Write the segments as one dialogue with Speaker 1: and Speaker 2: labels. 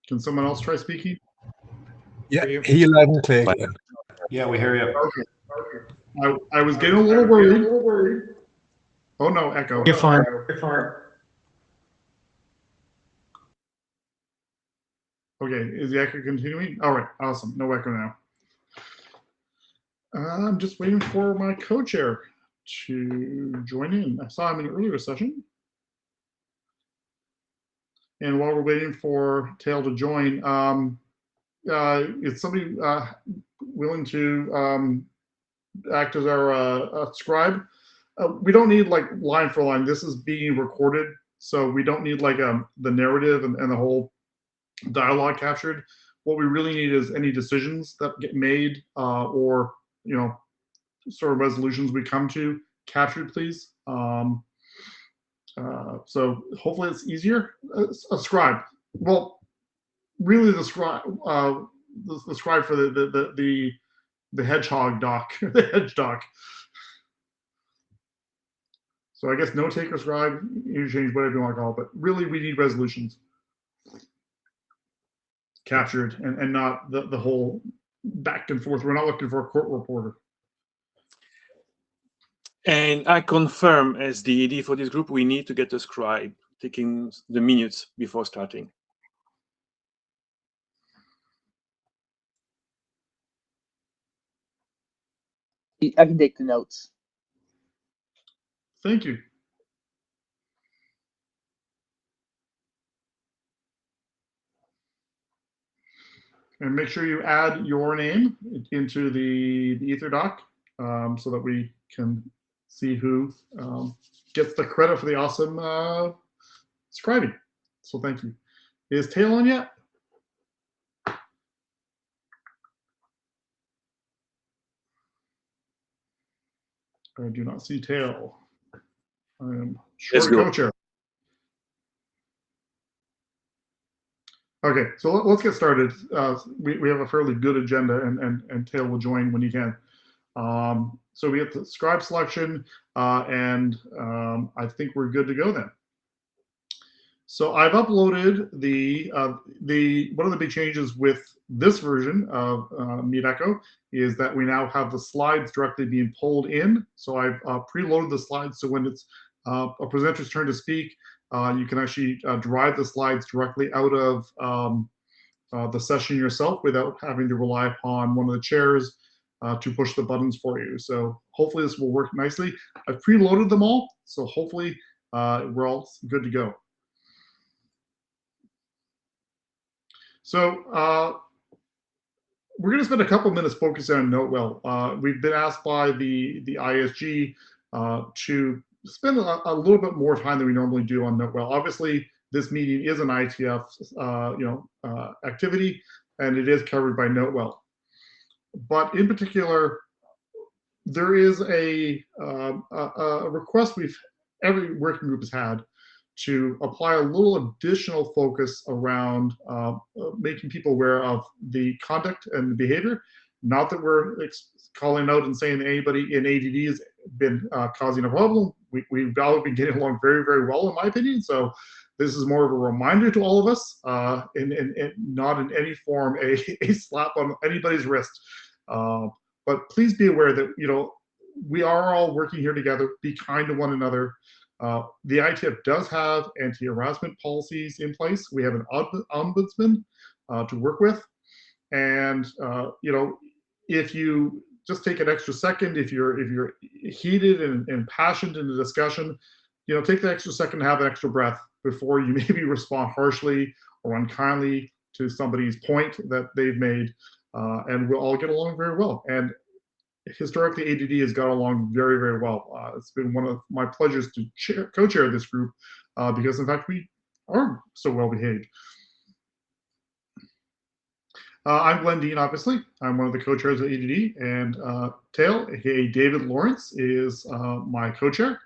Speaker 1: Can someone else try speaking?
Speaker 2: Yeah, hear you loud and clear.
Speaker 3: Yeah, we hear you.
Speaker 1: Okay. I was getting a little worried. Oh no, echo.
Speaker 4: You're fine.
Speaker 1: Okay, is the echo continuing? All right, awesome. No echo now. I'm just waiting for my co-chair to join in. I saw him in an earlier session. And while we're waiting for Tail to join, is somebody willing to act as our scribe? We don't need like line for line. This is being recorded, so we don't need like the narrative and the whole dialogue captured. What we really need is any decisions that get made or sort of resolutions we come to captured, please. So hopefully it's easier. A scribe. Well, really the scribe for the hedgehog doc, the hedge doc. So I guess note taker scribe, you change whatever you want to call it, but really we need resolutions captured and not the whole back and forth. We're not looking for a court reporter.
Speaker 4: And I confirm, as the AD for this group, we need to get a scribe taking the minutes before starting.
Speaker 5: I can take the notes.
Speaker 1: Thank you. And make sure you add your name into the Ether doc so that we can see who gets the credit for the awesome scribing. So thank you. Is Tail on yet? I do not see Tail. I am short co-chair. Okay, so let's get started. We have a fairly good agenda, and Tail will join when he can. So we have the scribe selection, and I think we're good to go then. So I've uploaded one of the big changes with this version of Meet Echo is that we now have the slides directly being pulled in. So I've preloaded the slides, so when it's a presenter's turn to speak, you can actually drive the slides directly out of the session yourself without having to rely upon one of the chairs to push the buttons for you. So hopefully this will work nicely. I've preloaded them all, so hopefully we're all good to go. So we're going to spend a couple minutes focusing on NoteWell. We've been asked by the ISG to spend a little bit more time than we normally do on NoteWell. Obviously, this meeting is an IETF activity, and it is covered by NoteWell. But in particular, there is a request every working group has had to apply a little additional focus around making people aware of the conduct and the behavior. Not that we're calling out and saying that anybody in ADD has been causing a problem. We've all been getting along very, very well, in my opinion. So this is more of a reminder to all of us, and not in any form a slap on anybody's wrist. But please be aware that we are all working here together. Be kind to one another. The IETF does have anti-harassment policies in place. We have an ombudsman to work with, and if you just take an extra second, if you're heated and passionate in the discussion, take the extra second to have an extra breath before you maybe respond harshly or unkindly to somebody's point that they've made, and we'll all get along very well. And historically, ADD has got along very, very well. It's been one of my pleasures to co-chair this group because, in fact, we are so well behaved. I'm Glenn Dean, obviously. I'm one of the co-chairs of ADD, and Tail, aka David Lawrence, is my co-chair.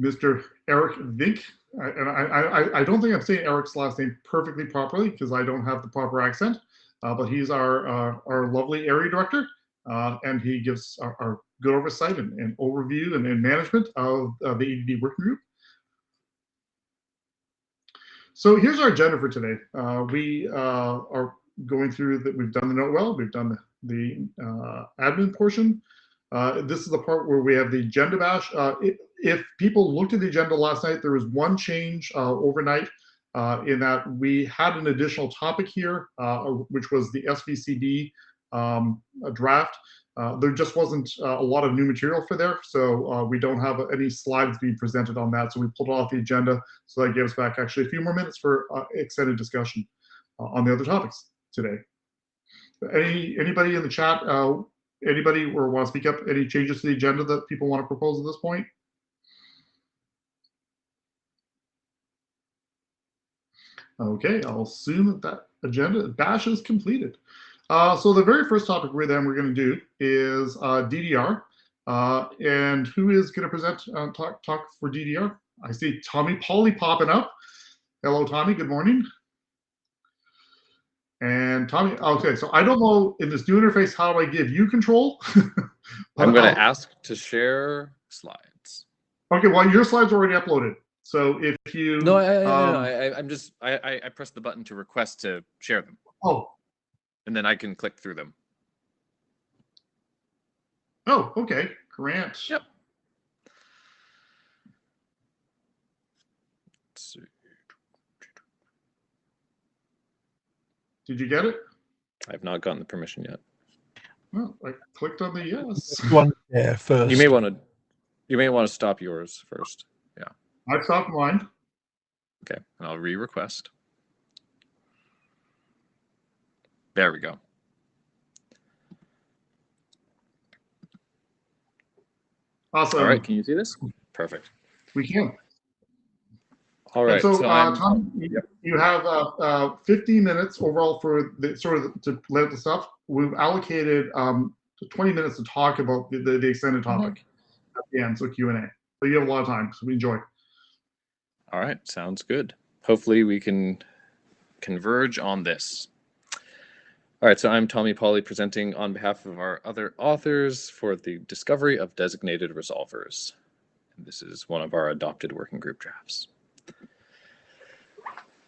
Speaker 1: Mr. Eric Vink, and I don't think I'm saying Eric's last name perfectly properly because I don't have the proper accent. But he's our lovely area director, and he gives our good oversight and overview and management of the ADD working group. So here's our agenda for today. We are going through that. We've done the note well. We've done the admin portion. This is the part where we have the agenda bash. If people looked at the agenda last night, there was one change overnight in that we had an additional topic here, which was the SVCB draft. There just wasn't a lot of new material for there, so we don't have any slides being presented on that. So we pulled it off the agenda. So that gives back actually a few more minutes for extended discussion on the other topics today. Anybody in the chat? Anybody or want to speak up? Any changes to the agenda that people want to propose at this point? Okay, I'll assume that agenda bash is completed. So the very first topic we're going to do is DDR. And who is going to present talk for DDR? I see Tommy Polly popping up. Hello, Tommy. Good morning. And Tommy, okay, so I don't know in this new interface how do I give you control?
Speaker 3: I'm going to ask to share slides.
Speaker 1: Okay, well, your slides are already uploaded. So if you
Speaker 3: no, I pressed the button to request to share them.
Speaker 1: Oh.
Speaker 3: And then I can click through them.
Speaker 1: Oh, okay. Grant.
Speaker 3: Yep. Let's see.
Speaker 1: Did you get it?
Speaker 3: I've not gotten the permission yet.
Speaker 1: Well, I clicked on the yes.
Speaker 2: One there first.
Speaker 3: You may want to stop yours first. Yeah.
Speaker 1: I've stopped mine.
Speaker 3: Okay, and I'll re-request. There we go.
Speaker 1: Awesome.
Speaker 3: All right, can you see this? Perfect.
Speaker 1: We can.
Speaker 3: All right.
Speaker 1: And so,
Speaker 3: I'm,
Speaker 1: Tom, you have 15 minutes overall for the sort of to lay out the stuff. We've allocated 20 minutes to talk about the extended topic at the end, so Q&A. So you have a lot of time, so we enjoy.
Speaker 3: All right, sounds good. Hopefully we can converge on this. All right, so I'm Tommy Polly presenting on behalf of our other authors for the discovery of designated resolvers. And this is one of our adopted working group drafts.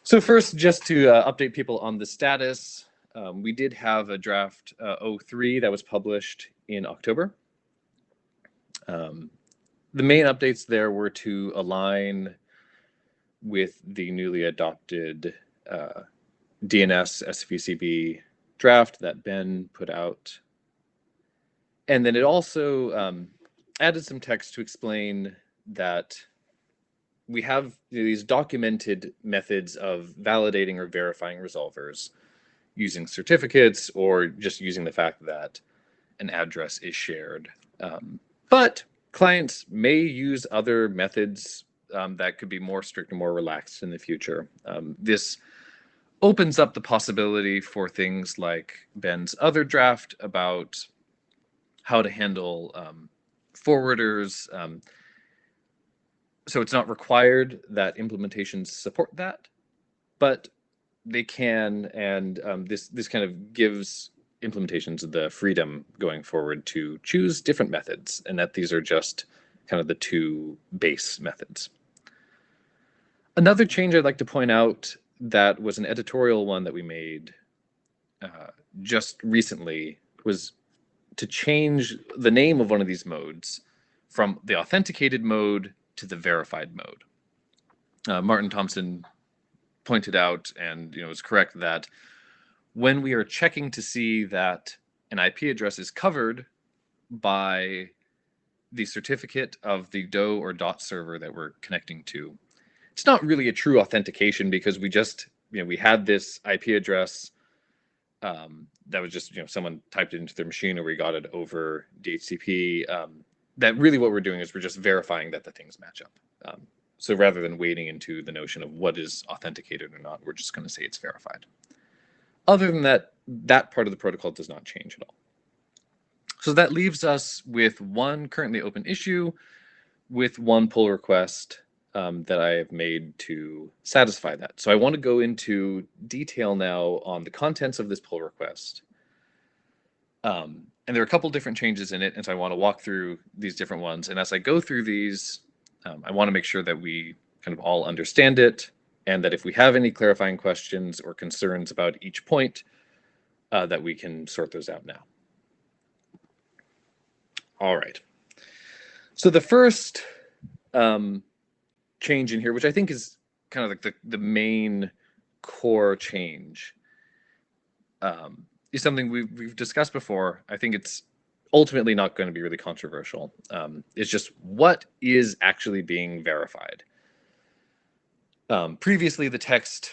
Speaker 3: So first, just to update people on the status, we did have a draft 03 that was published in October. The main updates there were to align with the newly adopted DNS SVCB draft that Ben put out. And then it also added some text to explain that we have these documented methods of validating or verifying resolvers using certificates or just using the fact that an address is shared. But clients may use other methods that could be more strict and more relaxed in the future. This opens up the possibility for things like Ben's other draft about how to handle forwarders. So it's not required that implementations support that, but they can, and this kind of gives implementations the freedom going forward to choose different methods, and that these are just kind of the two base methods. Another change I'd like to point out that was an editorial one that we made just recently was to change the name of one of these modes from the authenticated mode to the verified mode. Martin Thompson pointed out, and was correct, that when we are checking to see that an IP address is covered by the certificate of the DO or DOT server that we're connecting to, it's not really a true authentication because we just, we had this IP address that was just, someone typed it into their machine or we got it over DHCP. That really what we're doing is we're just verifying that the things match up. So rather than wading into the notion of what is authenticated or not, we're just going to say it's verified. Other than that, that part of the protocol does not change at all. So that leaves us with one currently open issue with one pull request that I have made to satisfy that. So I want to go into detail now on the contents of this pull request. And there are a couple different changes in it, and so I want to walk through these different ones. And as I go through these, I want to make sure that we kind of all understand it and that if we have any clarifying questions or concerns about each point, that we can sort those out now. All right. So the first change in here, which I think is kind of like the main core change, is something we've discussed before. I think it's ultimately not going to be really controversial. It's just what is actually being verified. Previously, the text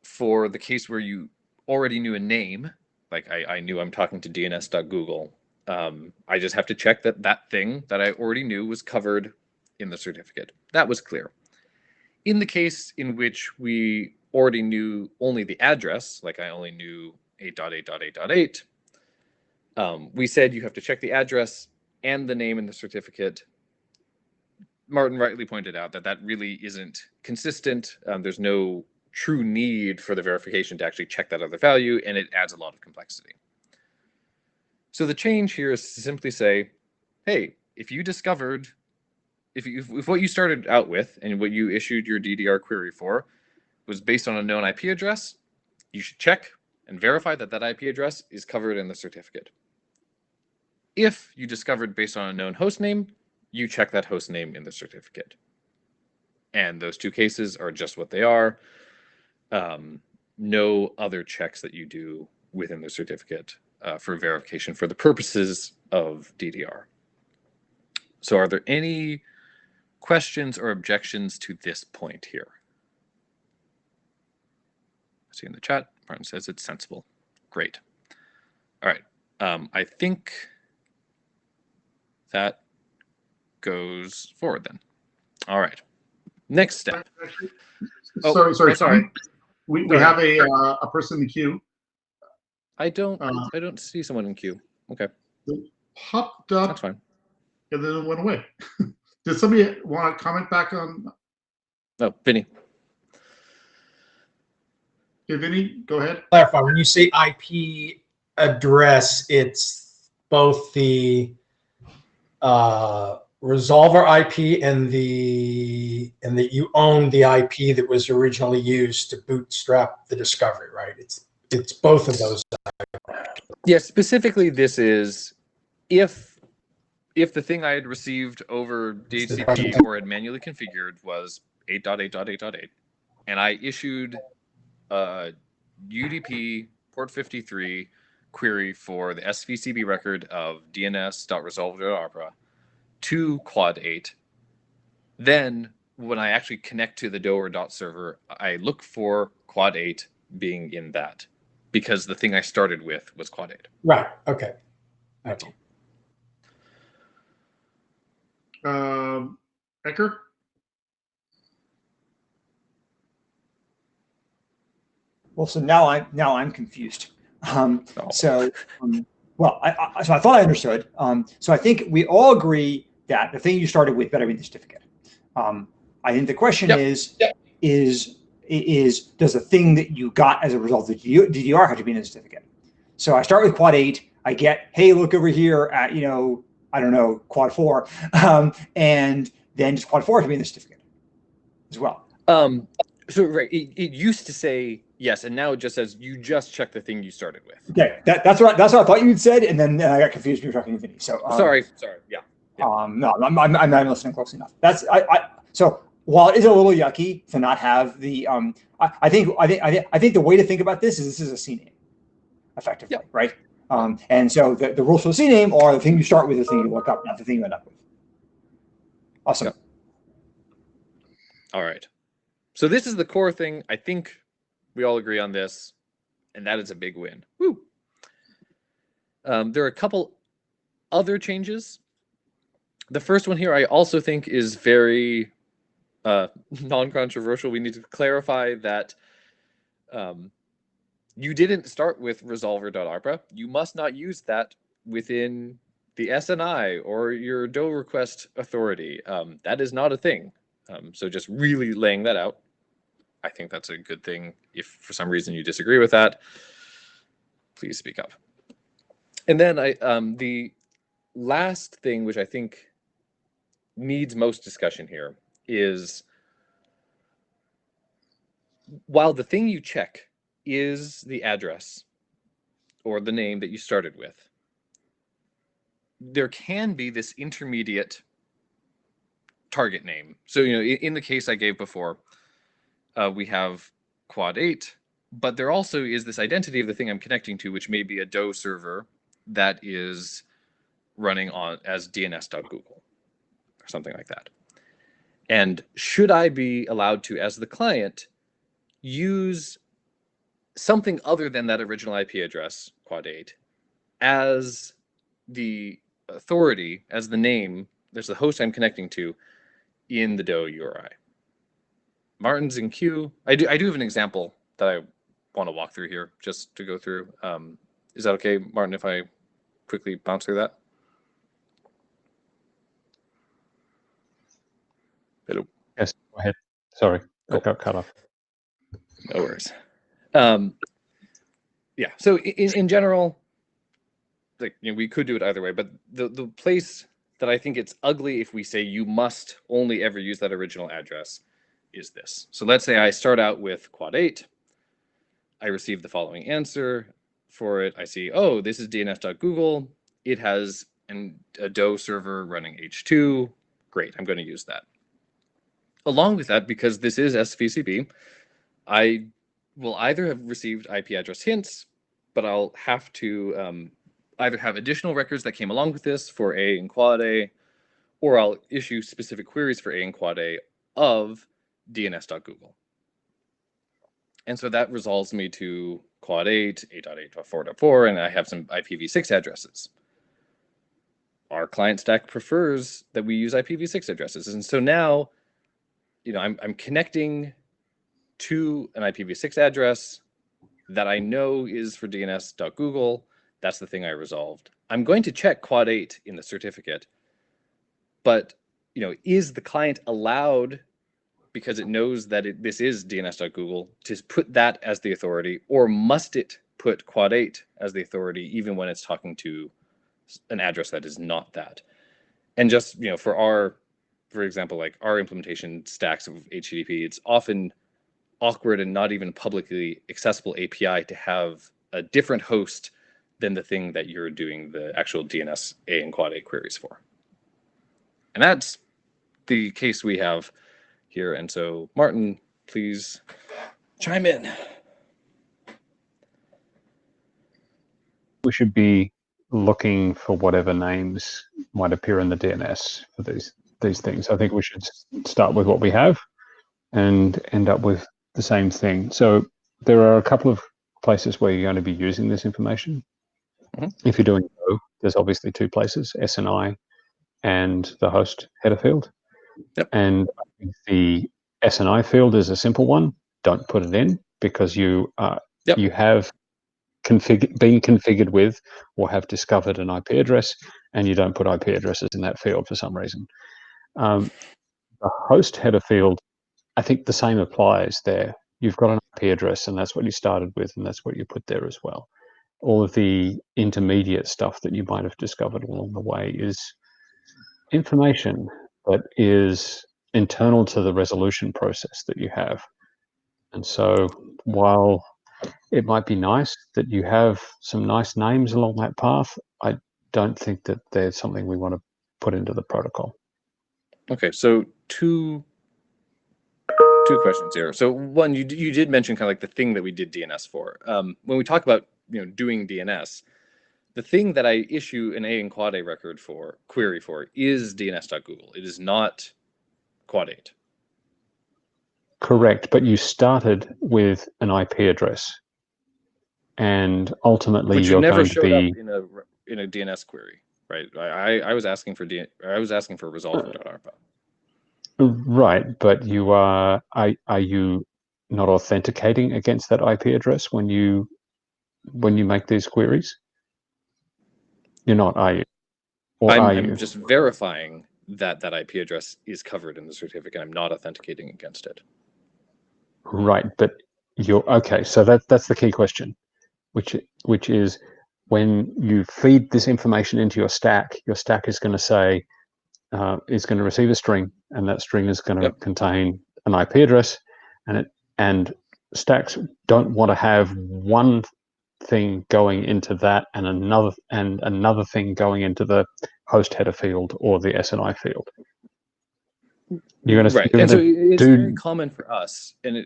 Speaker 3: for the case where you already knew a name, like I knew I'm talking to dns.google, I just have to check that that thing that I already knew was covered in the certificate. That was clear. In the case in which we already knew only the address, like I only knew 8.8.8.8, we said you have to check the address and the name in the certificate. Martin rightly pointed out that that really isn't consistent. There's no true need for the verification to actually check that other value, and it adds a lot of complexity. So the change here is to simply say, hey, if you discovered, if what you started out with and what you issued your DDR query for was based on a known IP address, you should check and verify that that IP address is covered in the certificate. If you discovered based on a known host name, you check that host name in the certificate. And those two cases are just what they are. No other checks that you do within the certificate for verification for the purposes of DDR. So are there any questions or objections to this point here? I see in the chat, Martin says it's sensible. Great. All right. I think that goes forward then. All right. Next step.
Speaker 1: Sorry. We have a person in the queue.
Speaker 3: I don't see someone in queue. Okay.
Speaker 1: It popped up.
Speaker 3: That's fine.
Speaker 1: And then it went away. Did somebody want to comment back on?
Speaker 3: Oh, Vinny.
Speaker 1: Hey, Vinny, go ahead.
Speaker 2: Clarify, when you say IP address, it's both the resolver IP and that you own the IP that was originally used to bootstrap the discovery, right? It's both of those.
Speaker 3: Yeah, specifically this is if the thing I had received over DHCP or had manually configured was 8.8.8.8, and I issued a UDP port 53 query for the SVCB record of dns.resolver.arbra to quad 8, then when I actually connect to the Doer server, I look for quad 8 being in that, because the thing I started with was quad 8.
Speaker 2: Right. Okay. Okay.
Speaker 1: Ecker?
Speaker 6: Well, so now I'm confused. So I thought I understood. So I think we all agree that the thing you started with better be the certificate. I think the question is does the thing that you got as a result of the DDR have to be in the certificate? So I start with quad 8. I get, hey, look over here at, I don't know, quad 4, and then just quad 4 to be in the certificate as well.
Speaker 3: So right, it used to say yes, and now it just says you just check the thing you started with.
Speaker 6: Okay, that's what I thought you'd said, and then I got confused when you were talking to Vinny. So
Speaker 3: sorry, yeah.
Speaker 6: No, I'm not listening closely enough. That's so while it is a little yucky to not have the I think the way to think about this is a CNAME, effectively, right? And so the rules for the CNAME are the thing you start with, the thing you look up, not the thing you end up with. Awesome.
Speaker 3: Yep. All right. So this is the core thing. I think we all agree on this, and that is a big win. Woo! There are a couple other changes. The first one here I also think is very non-controversial. We need to clarify that you didn't start with resolver.arbra. You must not use that within the SNI or your DO request authority. That is not a thing. So just really laying that out. I think that's a good thing. If for some reason you disagree with that, please speak up. And then the last thing, which I think needs most discussion here, is while the thing you check is the address or the name that you started with, there can be this intermediate target name. So, in the case I gave before, we have quad 8, but there also is this identity of the thing I'm connecting to, which may be a DO server that is running on as DNS.Google or something like that. And should I be allowed to, as the client, use something other than that original IP address, quad 8, as the authority, as the name, there's the host I'm connecting to in the DO URI? Martin's in queue. I do have an example that I want to walk through here just to go through. Is that okay, Martin, if I quickly bounce through that? Hello.
Speaker 7: Yes, go ahead. Sorry,
Speaker 3: Cool.
Speaker 7: I got cut off.
Speaker 3: No worries. Yeah, so in general, like, we could do it either way, but the place that I think it's ugly if we say you must only ever use that original address is this. So let's say I start out with quad 8. I receive the following answer for it. I see, oh, this is DNS.Google. It has a DO server running H2. Great, I'm going to use that. Along with that, because this is SVCP, I will either have received IP address hints, but I'll have to either have additional records that came along with this for A and quad A, or I'll issue specific queries for A and quad A of DNS.Google. And so that resolves me to quad 8, 8.8.4.4, and I have some IPv6 addresses. Our client stack prefers that we use IPv6 addresses. And so now, I'm connecting to an IPv6 address that I know is for DNS.Google. That's the thing I resolved. I'm going to check quad 8 in the certificate, but is the client allowed, because it knows that this is DNS.Google, to put that as the authority, or must it put quad 8 as the authority even when it's talking to an address that is not that? And just for example, like our implementation stacks of HTTP, it's often awkward and not even publicly accessible API to have a different host than the thing that you're doing the actual DNS A and quad 8 queries for. And that's the case we have here. And so, Martin, please chime in.
Speaker 7: We should be looking for whatever names might appear in the DNS for these things. I think we should start with what we have and end up with the same thing. So there are a couple of places where you're going to be using this information. Mm-hmm. If you're doing O, there's obviously two places, SNI and the host header field.
Speaker 3: Yep.
Speaker 7: And I think the SNI field is a simple one. Don't put it in because you have been configured with or have discovered an IP address, and you don't put IP addresses in that field for some reason. The host header field, I think the same applies there. You've got an IP address, and that's what you started with, and that's what you put there as well. All of the intermediate stuff that you might have discovered along the way is information that is internal to the resolution process that you have. And so while it might be nice that you have some nice names along that path, I don't think that there's something we want to put into the protocol.
Speaker 3: Okay, so two questions here. So one, you did mention kind of like the thing that we did DNS for. When we talk about doing DNS, the thing that I issue an A and quad A record for, query for, is DNS.Google. It is not quad 8.
Speaker 7: Correct, but you started with an IP address, and ultimately
Speaker 3: which
Speaker 7: you're
Speaker 3: never
Speaker 7: going
Speaker 3: showed
Speaker 7: to be
Speaker 3: up in a DNS query, right? I was asking for resolver.arpa.
Speaker 7: Right, but you are you not authenticating against that IP address when you make these queries? You're not, are you? Or
Speaker 3: I'm just verifying that IP address is covered in the certificate. I'm not authenticating against it.
Speaker 7: Right, but you're okay. So that's the key question, which is when you feed this information into your stack is going to say is going to receive a string, and that string is going to contain an IP address, and stacks don't want to have one thing going into that and another thing going into the host header field or the SNI field. You're going to
Speaker 3: right, and so it's very common for us, and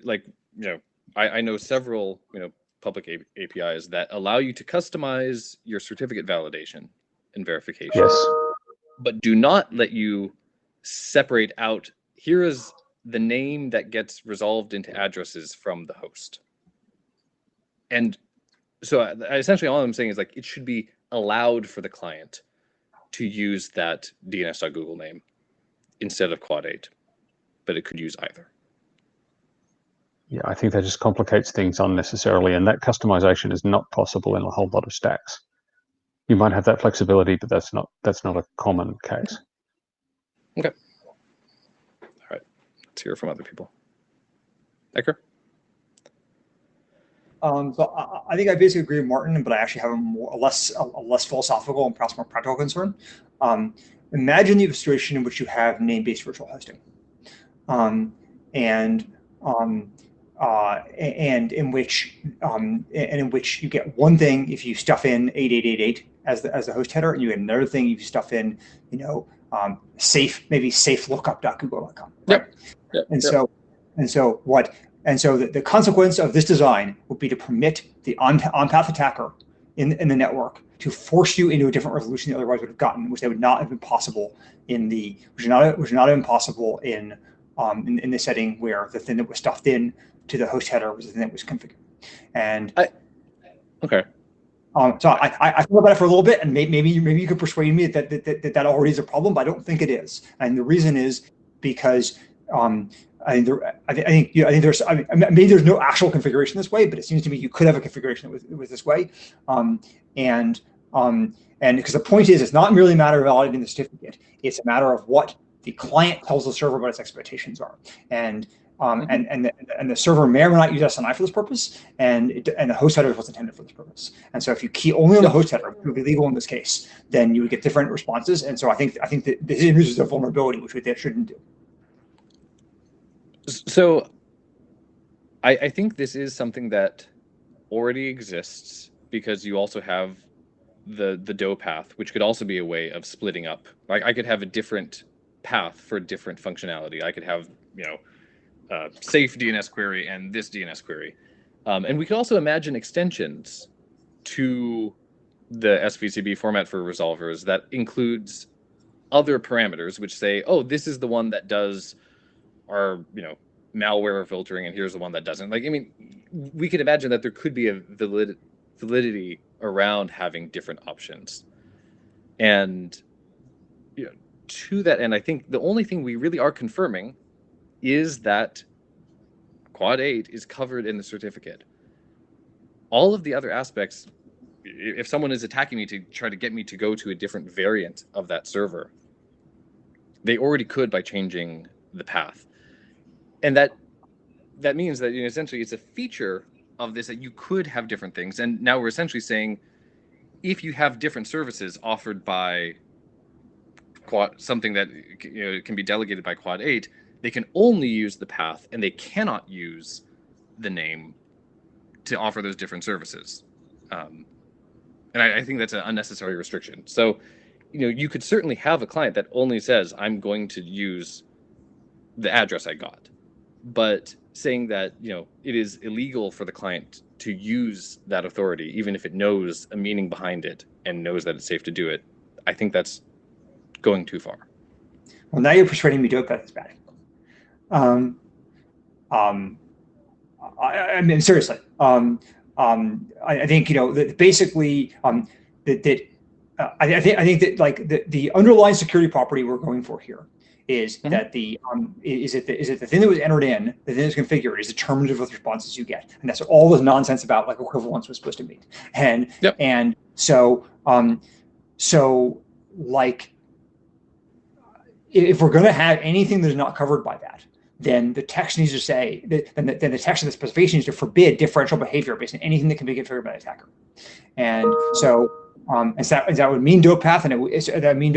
Speaker 3: I know several public APIs that allow you to customize your certificate validation and verification.
Speaker 7: Yes.
Speaker 3: But do not let you separate out, here is the name that gets resolved into addresses from the host. And so essentially all I'm saying is it should be allowed for the client to use that DNS.Google name instead of Quad 8, but it could use either.
Speaker 7: Yeah, I think that just complicates things unnecessarily, and that customization is not possible in a whole lot of stacks. You might have that flexibility, but that's not a common case.
Speaker 3: Okay. All right. Let's hear from other people. Edgar?
Speaker 6: So I think I basically agree with Martin, but I actually have a less philosophical and perhaps more practical concern. Imagine the situation in which you have name-based virtual hosting, and in which you get one thing if you stuff in 8888 as the host header, and you get another thing if you stuff in safe lookup.google.com. Right?
Speaker 3: Yep.
Speaker 6: And so the consequence of this design would be to permit the on-path attacker in the network to force you into a different resolution you otherwise would have gotten, which would not have been possible in the setting where the thing that was stuffed in to the host header was the thing that was configured. And
Speaker 3: okay.
Speaker 6: So I thought about it for a little bit, and maybe you could persuade me that already is a problem, but I don't think it is. And the reason is because I think maybe there's no actual configuration this way, but it seems to me you could have a configuration that was this way, and because the point is, it's not merely a matter of validating the certificate; it's a matter of what the client tells the server what its expectations are, and the server may or may not use SNI for this purpose, and the host header was intended for this purpose. And so if you key only on the host header, which would be legal in this case, then you would get different responses. And so I think that this introduces a vulnerability which they shouldn't do.
Speaker 3: So I think this is something that already exists, because you also have the DOE path, which could also be a way of splitting up. I could have a different path for different functionality. I could have safe DNS query and this DNS query, and we could also imagine extensions to the SVCB format for resolvers that includes other parameters which say, oh, this is the one that does our malware filtering, and here's the one that doesn't. We could imagine that there could be a validity around having different options. And to that end, I think the only thing we really are confirming is that Quad 8 is covered in the certificate. All of the other aspects, if someone is attacking me to try to get me to go to a different variant of that server, they already could by changing the path. And that means that essentially it's a feature of this that you could have different things. And now we're essentially saying, if you have different services offered by something that can be delegated by Quad 8, they can only use the path, and they cannot use the name to offer those different services. And I think that's an unnecessary restriction. So, you could certainly have a client that only says, I'm going to use the address I got. But saying that, it is illegal for the client to use that authority, even if it knows a meaning behind it and knows that it's safe to do it, I think that's going too far.
Speaker 6: Well, now you're persuading me to do it, but it's bad. I mean, seriously. I think that basically I think that the underlying security property we're going for here is that the thing that was entered in, the thing that's configured, is determinative of the responses you get, and that's all this nonsense about equivalence was supposed to mean. And so if we're going to have anything that is not covered by that, then the text needs to say then the text of the specification needs to forbid differential behavior based on anything that can be configured by the attacker. And so And that would mean dope path, and it would mean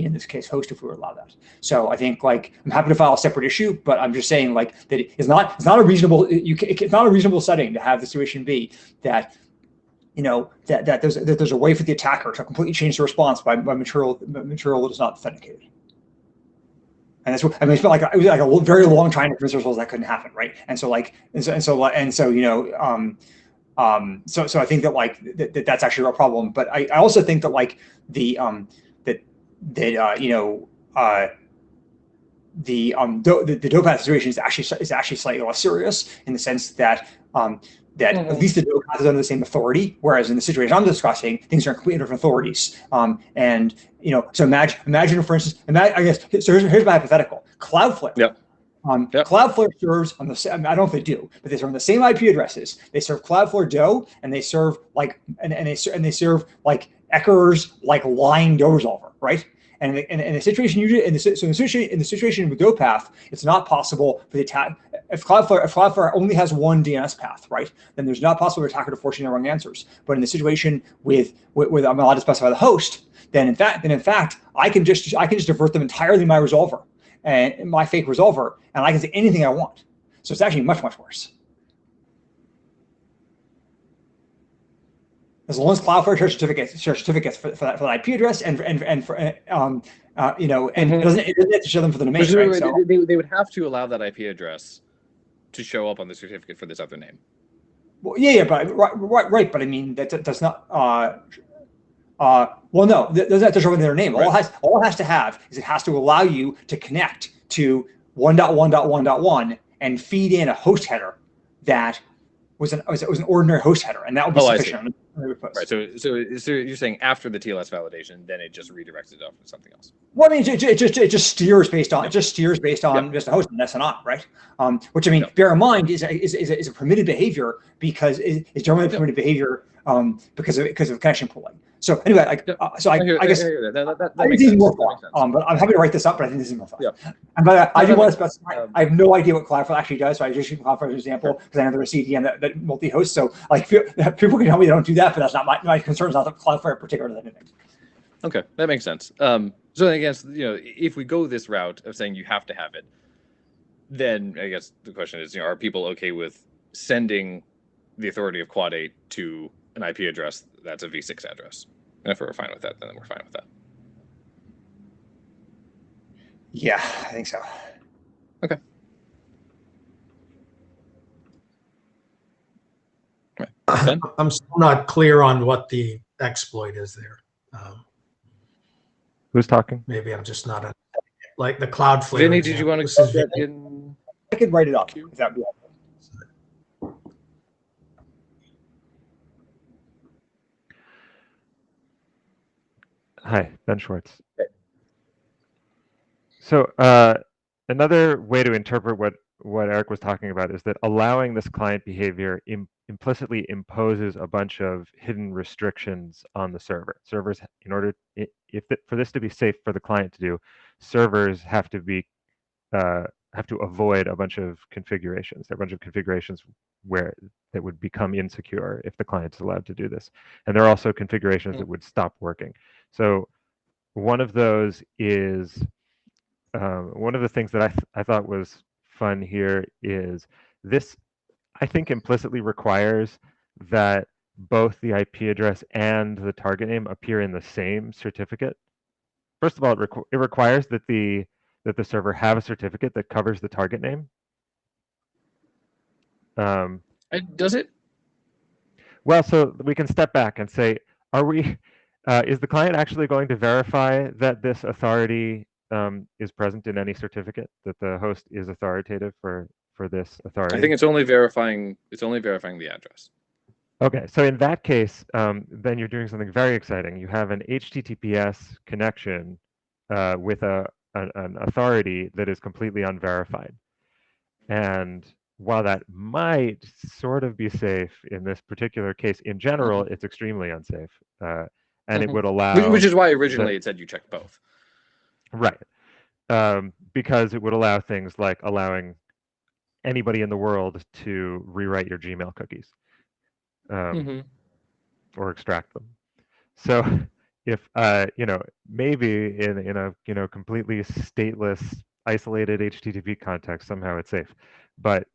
Speaker 6: in this case host if we would allow that. So I think like I'm happy to file a separate issue, but I'm just saying like that it's not a reasonable it's not a reasonable setting to have the situation be that that there's a way for the attacker to completely change the response by material that is not authenticated. And that's what I mean. It was like a very long time to convince ourselves that couldn't happen, right? So I think that like that's actually a problem. But I also think that like the dope path situation is actually slightly less serious in the sense that at least the dope path is under the same authority, whereas in the situation I'm discussing, things are completely different authorities. So imagine for instance, I guess so. Here's my hypothetical: Cloudflare.
Speaker 3: Yep.
Speaker 6: Cloudflare serves on the same, I don't know if they do, but they serve on the same IP addresses. They serve Cloudflare DO, and they serve like and they serve like Ecker's like lying DO resolver, right? And in the situation in the situation with dope path, it's not possible for the attack. If Cloudflare only has one DNS path, right, then there's not possible for the attacker to force you the wrong answers. But in the situation with I'm allowed to specify the host, then in fact I can just divert them entirely my resolver and my fake resolver, and I can say anything I want. So it's actually much worse. As long as Cloudflare shares certificates for that IP address and it doesn't have to show them for the domain. Right? So,
Speaker 3: they would have to allow that IP address to show up on the certificate for this other name.
Speaker 6: Well, but right. But I mean that does not. No, that doesn't have to show up in their name. Right. All it has to have is it has to allow you to connect to 1.1.1.1 and feed in a host header that was an ordinary host header, and that would be sufficient.
Speaker 3: Right. So you're saying after the TLS validation, then it just redirects it off to something else.
Speaker 6: Well, I mean, it just steers based on just a host and SNI, right? Which I mean, bear in mind is a permitted behavior because it's generally permitted behavior because of connection pooling. So anyway, I guess
Speaker 3: that makes
Speaker 6: sense.
Speaker 3: More
Speaker 6: fun. But I'm happy to write this up. But I think this is more fun.
Speaker 3: Yeah.
Speaker 6: But I do want to specify. I have no idea what Cloudflare actually does, so I just use Cloudflare as an example because I know they're a CDN that multi-host. So like people can tell me they don't do that, but that's not my concern. Is not that Cloudflare in particular than anything.
Speaker 3: Okay, that makes sense. So I guess if we go this route of saying you have to have it, then I guess the question is, are people okay with sending the authority of Quad 8 to an IP address that's a v6 address? And if we're fine with that, then we're fine with that.
Speaker 6: Yeah, I think so.
Speaker 3: Okay. Right.
Speaker 2: I'm still not clear on what the exploit is there.
Speaker 8: Who's talking?
Speaker 2: Maybe I'm just not like the Cloudflare.
Speaker 3: Vinny, did you want to put that in?
Speaker 6: I could write it up. If that would be helpful.
Speaker 8: Hi, Ben Schwartz. So another way to interpret what Eric was talking about is that allowing this client behavior implicitly imposes a bunch of hidden restrictions on the server. Servers, in order for this to be safe for the client to do, servers have to avoid a bunch of configurations. There are a bunch of configurations where that would become insecure if the client's allowed to do this, and there are also configurations that would stop working. So one of those is one of the things that I thought was fun here is this, I think, implicitly requires that both the IP address and the target name appear in the same certificate. First of all, it requires that the server have a certificate that covers the target name.
Speaker 3: Does it?
Speaker 8: Well, so we can step back and say, is the client actually going to verify that this authority is present in any certificate, that the host is authoritative for this authority?
Speaker 3: I think it's only verifying the address.
Speaker 8: Okay, so in that case, then you're doing something very exciting. You have an HTTPS connection with an authority that is completely unverified. And while that might sort of be safe in this particular case, in general, it's extremely unsafe. And it would allow...
Speaker 3: Which is why originally it said you checked both.
Speaker 8: Right. Because it would allow things like allowing anybody in the world to rewrite your Gmail cookies or extract them. So if maybe in a completely stateless, isolated HTTP context, somehow it's safe, but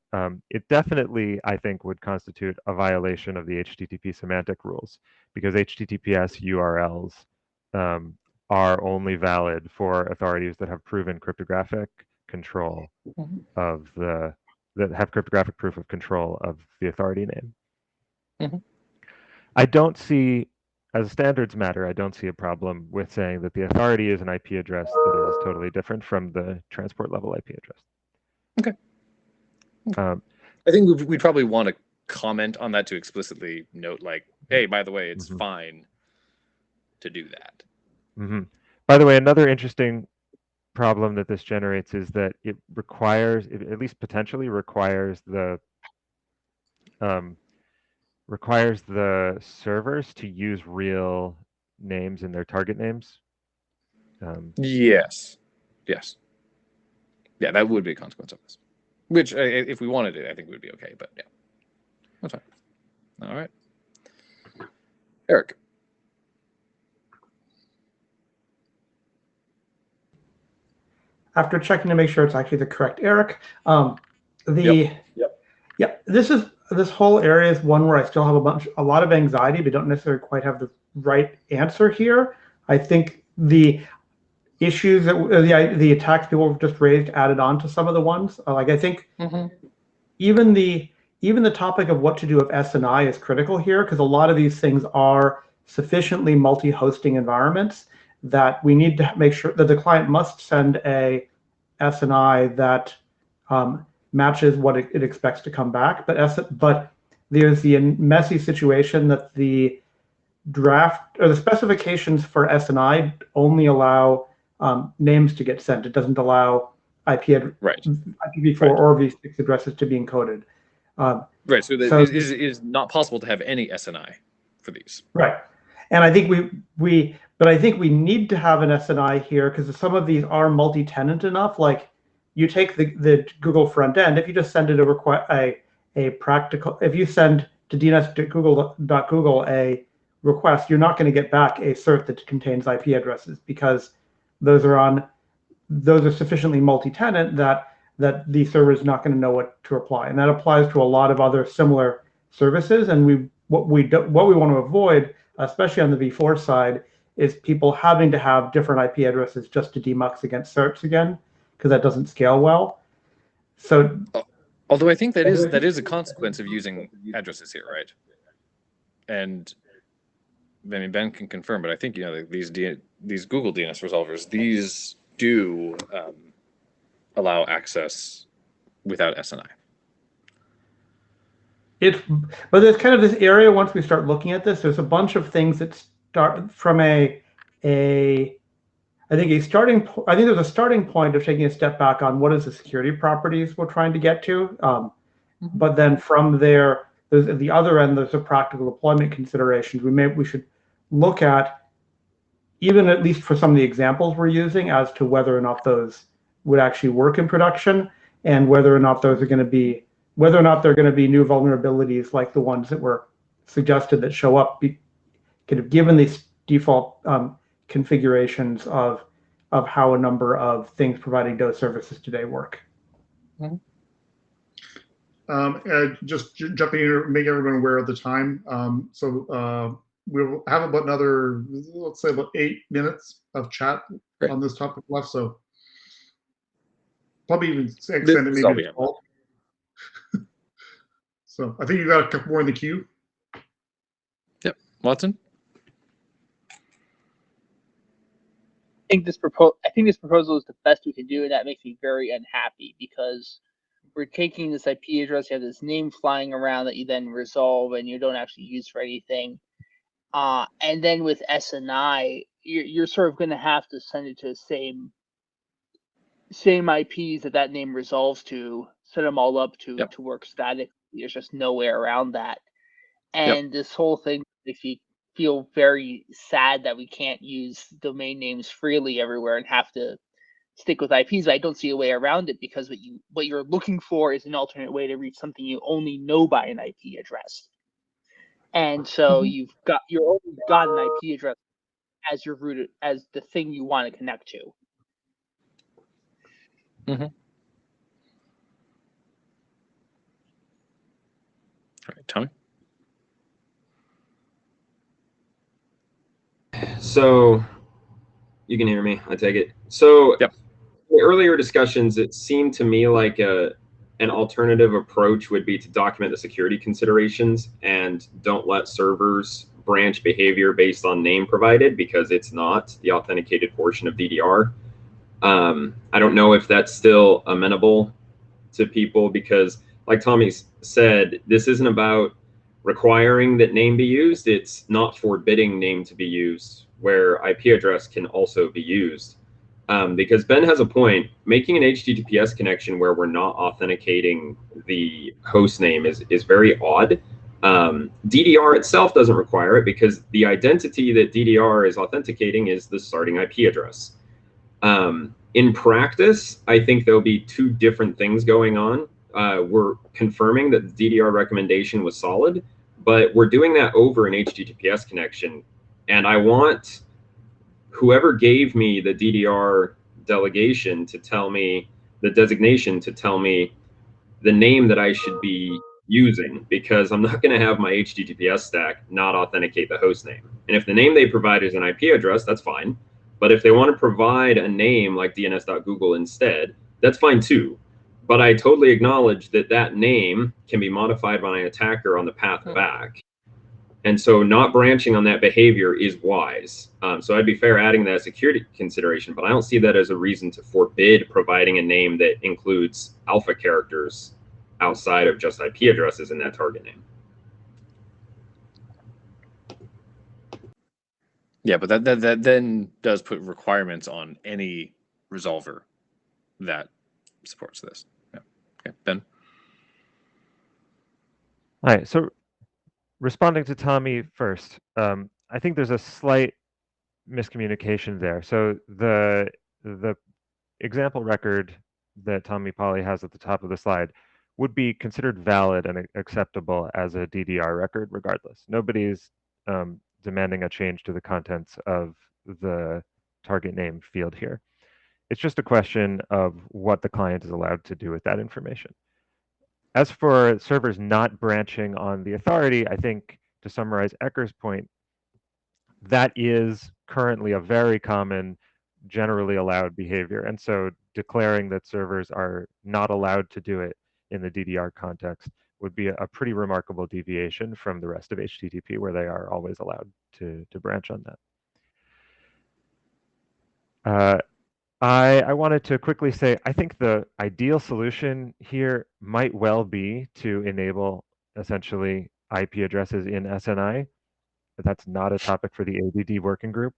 Speaker 8: it definitely, I think, would constitute a violation of the HTTP semantic rules, because HTTPS URLs are only valid for authorities that have proven cryptographic control of that have cryptographic proof of control of the authority name. I don't see, as a standards matter, I don't see a problem with saying that the authority is an IP address that is totally different from the transport level IP address.
Speaker 3: Okay. I think we'd probably want to comment on that to explicitly note, like, hey, by the way, it's fine to do that.
Speaker 8: By the way, another interesting problem that this generates is that it requires, at least potentially requires the servers to use real names in their target names.
Speaker 3: Yes. Yeah, that would be a consequence of this. Which, if we wanted it, I think would be okay. But yeah, that's fine. All right, Eric.
Speaker 9: After checking to make sure it's actually the correct Eric, this whole area is one where I still have a lot of anxiety, but don't necessarily quite have the right answer here. I think the issues that the attacks people have just raised added on to some of the ones. Like I think even the topic of what to do with SNI is critical here, because a lot of these things are sufficiently multi-hosting environments that we need to make sure that the client must send a SNI that matches what it expects to come back. But there's the messy situation that the draft or the specifications for SNI only allow names to get sent. It doesn't allow IPv4 or v6 addresses to be encoded.
Speaker 3: Right. So it is not possible to have any SNI for these.
Speaker 9: Right. And I think I think we need to have an SNI here because some of these are multi-tenant enough. Like you take the Google front end, if you just send it if you send to dns.google.google a request, you're not going to get back a cert that contains IP addresses because those are sufficiently multi-tenant that the server is not going to know what to apply. And that applies to a lot of other similar services. And what we want to avoid, especially on the v4 side, is people having to have different IP addresses just to demux against certs again, because that doesn't scale well. So,
Speaker 3: although I think that is a consequence of using addresses here, right? And I mean, Ben can confirm, but I think these Google DNS resolvers, these do allow access without SNI.
Speaker 9: But there's kind of this area, once we start looking at this, there's a bunch of things that start from I think there's a starting point of taking a step back on what is the security properties we're trying to get to. But then from there, at the other end, there's a practical deployment considerations. We should look at, even at least for some of the examples we're using, as to whether or not those would actually work in production, and whether or not there are going to be new vulnerabilities like the ones that were suggested that show up, kind of given these default configurations of how a number of things providing those services today work.
Speaker 1: Just jumping in, make everyone aware of the time. We'll have about another, let's say, about 8 minutes of chat on this topic left. So probably even extend it maybe to 12. So I think you got a couple more in the queue.
Speaker 3: Yep, Watson.
Speaker 5: I think this proposal is the best we can do, and that makes me very unhappy because we're taking this IP address, you have this name flying around that you then resolve and you don't actually use for anything. And then with SNI, you're sort of going to have to send it to the same IPs that name resolves to, set them all up to work statically. There's just no way around that. And this whole thing makes me feel very sad that we can't use domain names freely everywhere and have to stick with IPs. I don't see a way around it because what you're looking for is an alternate way to reach something you only know by an IP address. And so you've only got an IP address as your root, as the thing you want to connect to.
Speaker 3: Mm-hmm. All right, Tommy.
Speaker 10: So you can hear me, I take it. So
Speaker 3: yep.
Speaker 10: In the earlier discussions, it seemed to me like an alternative approach would be to document the security considerations and don't let servers branch behavior based on name provided, because it's not the authenticated portion of DDR. I don't know if that's still amenable to people, because like Tommy said, this isn't about requiring that name be used. It's not forbidding name to be used, where IP address can also be used. Because Ben has a point, making an HTTPS connection where we're not authenticating the host name is very odd. DDR itself doesn't require it, because the identity that DDR is authenticating is the starting IP address. In practice, I think there'll be two different things going on. We're confirming that the DDR recommendation was solid, but we're doing that over an HTTPS connection. And I want whoever gave me the DDR delegation to tell me, the designation to tell me the name that I should be using, because I'm not going to have my HTTPS stack not authenticate the host name. And if the name they provide is an IP address, that's fine. But if they want to provide a name like dns.google instead, that's fine too. But I totally acknowledge that that name can be modified by an attacker on the path back. And so not branching on that behavior is wise. So I'd be fair adding that security consideration, but I don't see that as a reason to forbid providing a name that includes alpha characters outside of just IP addresses in that target name.
Speaker 3: Yeah, but that then does put requirements on any resolver that supports this. Yeah. Okay, Ben.
Speaker 8: All right, so responding to Tommy first, I think there's a slight miscommunication there. So the example record that Tommy Polly has at the top of the slide would be considered valid and acceptable as a DDR record regardless. Nobody's demanding a change to the contents of the target name field here. It's just a question of what the client is allowed to do with that information. As for servers not branching on the authority, I think to summarize Ecker's point, that is currently a very common, generally allowed behavior. And so declaring that servers are not allowed to do it in the DDR context would be a pretty remarkable deviation from the rest of HTTP, where they are always allowed to branch on that. I wanted to quickly say, I think the ideal solution here might well be to enable essentially IP addresses in SNI, but that's not a topic for the ADD working group.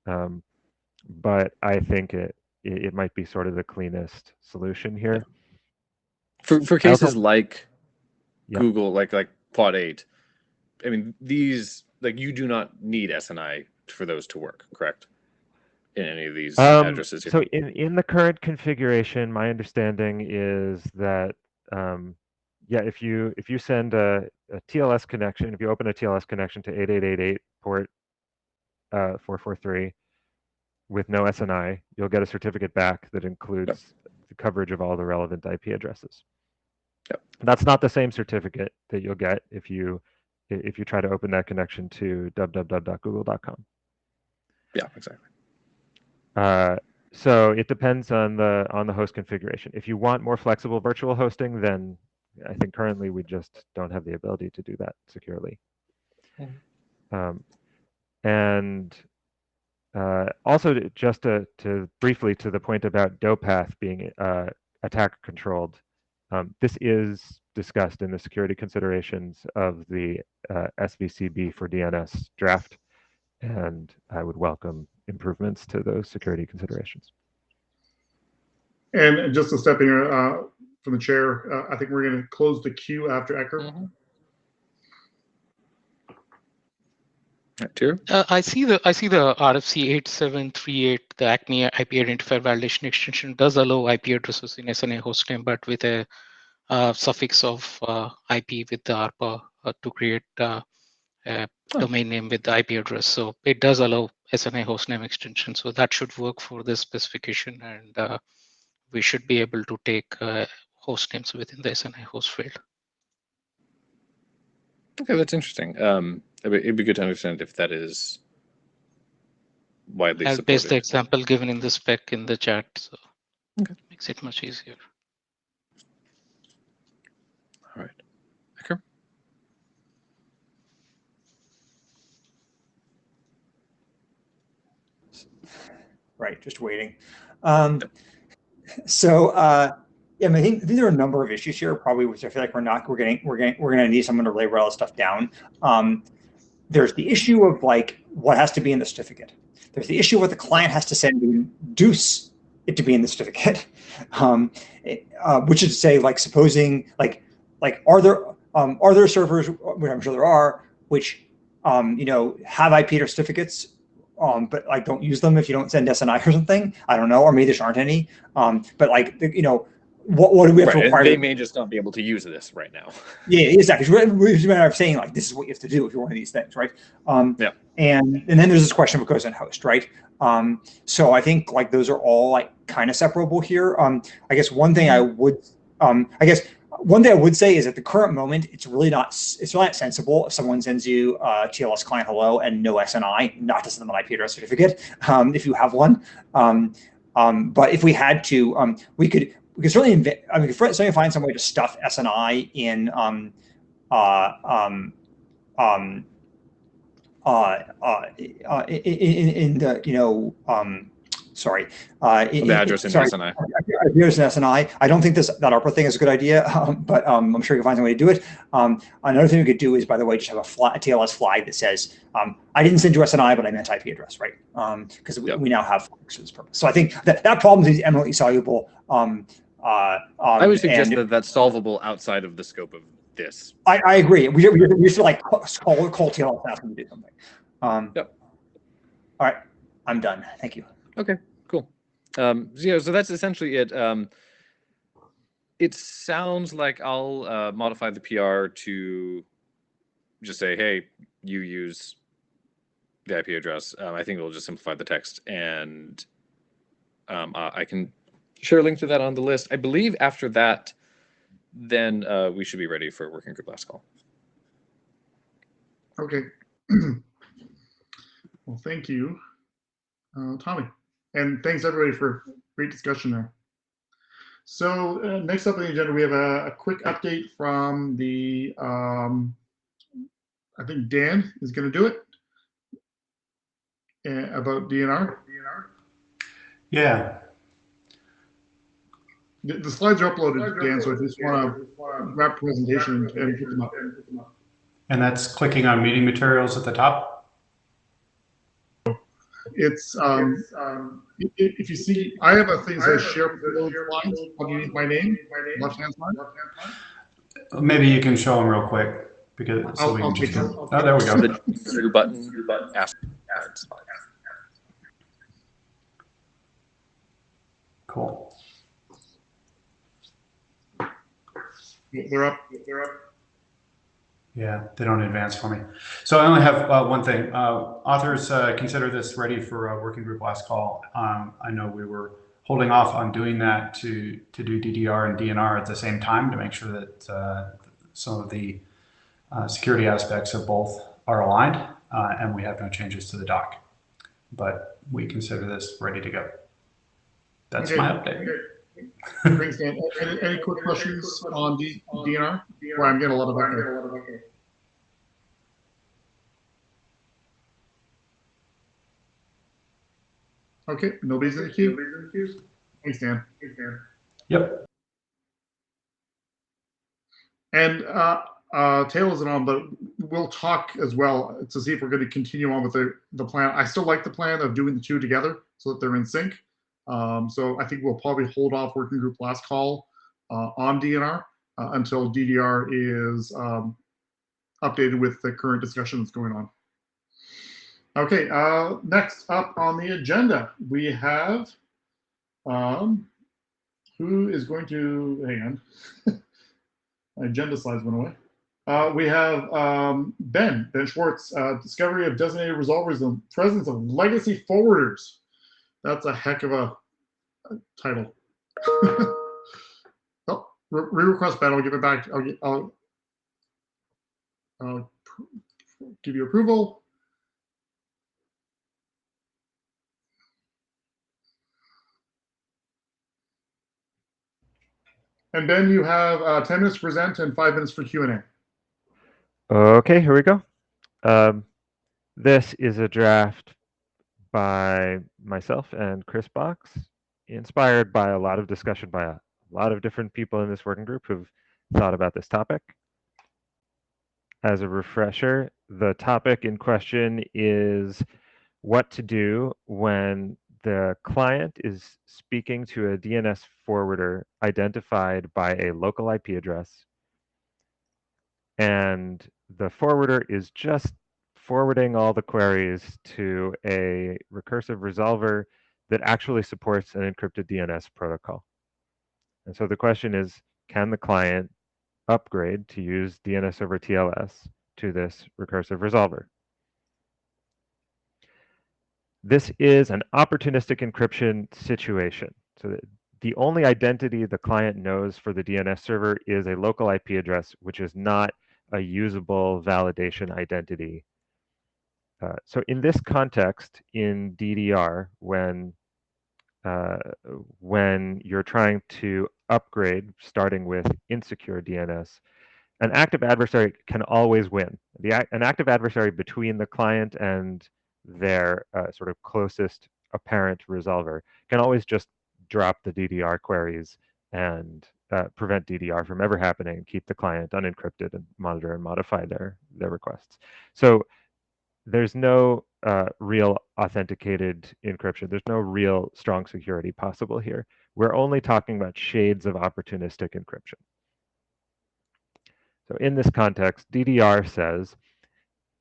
Speaker 8: But I think it might be sort of the cleanest solution here.
Speaker 3: For cases like Google, like Plot 8, I mean, these, like, you do not need SNI for those to work, correct? In any of these addresses here.
Speaker 8: So in the current configuration, my understanding is that yeah, if you send a TLS connection, if you open a TLS connection to 8888 port 443 with no SNI, you'll get a certificate back that includes the coverage of all the relevant IP addresses.
Speaker 3: Yep.
Speaker 8: That's not the same certificate that you'll get if you try to open that connection to www.google.com.
Speaker 3: Yeah, exactly.
Speaker 8: So it depends on the host configuration. If you want more flexible virtual hosting, then I think currently we just don't have the ability to do that securely. And also, just to briefly to the point about DOPATH being attacker controlled, this is discussed in the security considerations of the SVCB for DNS draft, and I would welcome improvements to those security considerations.
Speaker 1: And just a step in here from the chair, I think we're going to close the queue after Ecker.
Speaker 11: I see the RFC 8738, the ACME IP identifier validation extension does allow IP addresses in SNA hostname, but with a suffix of IP with the ARPA to create domain name with the IP address. So it does allow SNI hostname extension. So that should work for this specification, and we should be able to take host names within the SNI host field.
Speaker 3: Okay, that's interesting. It'd be good to understand if that is widely
Speaker 11: I'll
Speaker 3: supported.
Speaker 11: paste the example given in the spec in the chat, so it makes it much easier.
Speaker 3: All right. Okay.
Speaker 6: Right, just waiting. Yeah, I think there are a number of issues here, probably, which I feel like we're going to need someone to label all this stuff down. There's the issue of like what has to be in the certificate. There's the issue of what the client has to send to induce it to be in the certificate, which is to say, like, supposing like are there servers, which I'm sure there are, which have IP address certificates, but like don't use them if you don't send SNI or something. I don't know, or maybe there aren't any. But like what do we have to require?
Speaker 3: They may just not be able to use this right now.
Speaker 6: Yeah, exactly. It's a matter of saying like this is what you have to do if you're one of these things, right?
Speaker 3: Yeah.
Speaker 6: And then there's this question of what goes in host, right? So I think like those are all like kind of separable here. I guess one thing I would say is at the current moment, it's really not sensible if someone sends you TLS client hello and no SNI, not to send them an IP address certificate if you have one. But if we had to, we could certainly certainly find some way to stuff SNI in
Speaker 3: the address in SNI.
Speaker 6: Address in SNI. I don't think that ARPA thing is a good idea, but I'm sure you can find some way to do it. Another thing we could do is, by the way, just have a TLS flag that says, I didn't send you SNI, but I meant IP address, right? Because we now have flags for this purpose. So I think that problem is eminently soluble.
Speaker 3: I would suggest that that's solvable outside of the scope of this.
Speaker 6: I agree. We should like call TLS and ask them to do something.
Speaker 3: Yep.
Speaker 6: All right, I'm done. Thank you.
Speaker 3: Okay, cool. So that's essentially it. It sounds like I'll modify the PR to just say, hey, you use the IP address. I think it'll just simplify the text, and I can share a link to that on the list. I believe after that, then we should be ready for working group last call.
Speaker 1: Okay. Well, thank you, Tommy. And thanks everybody for great discussion there. So next up on the agenda, we have a quick update from the, I think Dan is going to do it, about DNR.
Speaker 12: Yeah.
Speaker 1: The slides are uploaded, Dan, so if you just want to wrap presentation and put them up.
Speaker 12: And that's clicking on meeting materials at the top?
Speaker 1: It's, if you see, I have a thing that says share slides underneath my name, left-hand side.
Speaker 12: Maybe you can show them real quick, because so we can just, oh, there we go.
Speaker 3: The new button, ask slides.
Speaker 12: Cool.
Speaker 1: They're up.
Speaker 12: Yeah, they don't advance for me. So I only have one thing. Authors, consider this ready for a working group last call. I know we were holding off on doing that to do DDR and DNR at the same time to make sure that some of the security aspects of both are aligned, and we have no changes to the doc. But we consider this ready to go. That's my update.
Speaker 1: Thanks, Dan. Any quick questions on DNR? Where I'm getting a lot of echo. Okay, nobody's in the queue. Thanks, Dan.
Speaker 12: Yep.
Speaker 1: And Tail isn't on, but we'll talk as well to see if we're going to continue on with the plan. I still like the plan of doing the two together so that they're in sync. So I think we'll probably hold off working group last call on DNR until DDR is updated with the current discussion that's going on. Okay, next up on the agenda, we have, who is going to, hang on, my agenda slides went away. We have Ben Schwartz, discovery of designated resolvers in the presence of legacy forwarders. That's a heck of a title. Oh, re-request Ben. I'll give it back. I'll give you approval. And Ben, you have 10 minutes to present and 5 minutes for Q&A.
Speaker 8: Okay, here we go. This is a draft by myself and Chris Box, inspired by a lot of discussion by a lot of different people in this working group who've thought about this topic. As a refresher, the topic in question is what to do when the client is speaking to a DNS forwarder identified by a local IP address, and the forwarder is just forwarding all the queries to a recursive resolver that actually supports an encrypted DNS protocol. And so the question is, can the client upgrade to use DNS over TLS to this recursive resolver? This is an opportunistic encryption situation. So the only identity the client knows for the DNS server is a local IP address, which is not a usable validation identity. So in this context, in DDR, when you're trying to upgrade, starting with insecure DNS, an active adversary can always win. An active adversary between the client and their sort of closest apparent resolver can always just drop the DDR queries and prevent DDR from ever happening, keep the client unencrypted, and monitor and modify their requests. So there's no real authenticated encryption. There's no real strong security possible here. We're only talking about shades of opportunistic encryption. So in this context, DDR says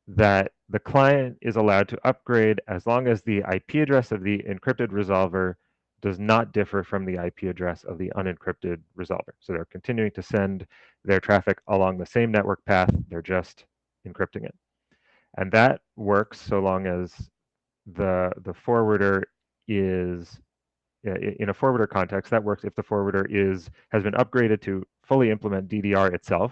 Speaker 8: that the client is allowed to upgrade as long as the IP address of the encrypted resolver does not differ from the IP address of the unencrypted resolver. So they're continuing to send their traffic along the same network path, they're just encrypting it. And that works so long as the forwarder is, in a forwarder context, that works if the forwarder has been upgraded to fully implement DDR itself.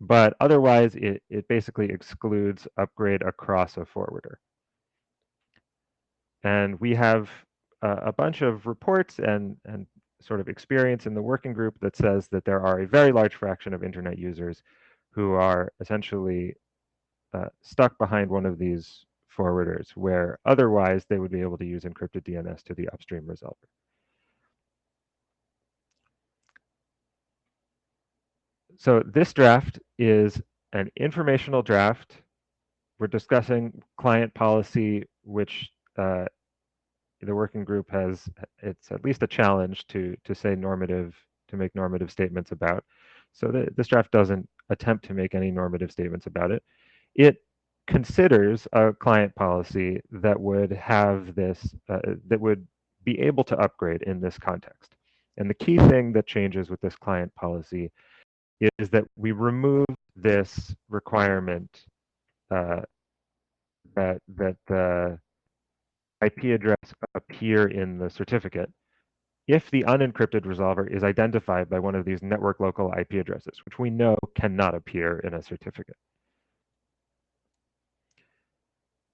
Speaker 8: But otherwise, it basically excludes upgrade across a forwarder. And we have a bunch of reports and sort of experience in the working group that says that there are a very large fraction of internet users who are essentially stuck behind one of these forwarders, where otherwise they would be able to use encrypted DNS to the upstream resolver. So this draft is an informational draft. We're discussing client policy, which the working group has, it's at least a challenge to say normative, to make normative statements about. So this draft doesn't attempt to make any normative statements about it. It considers a client policy that would have this, that would be able to upgrade in this context. And the key thing that changes with this client policy is that we remove this requirement that the IP address appear in the certificate if the unencrypted resolver is identified by one of these network local IP addresses, which we know cannot appear in a certificate.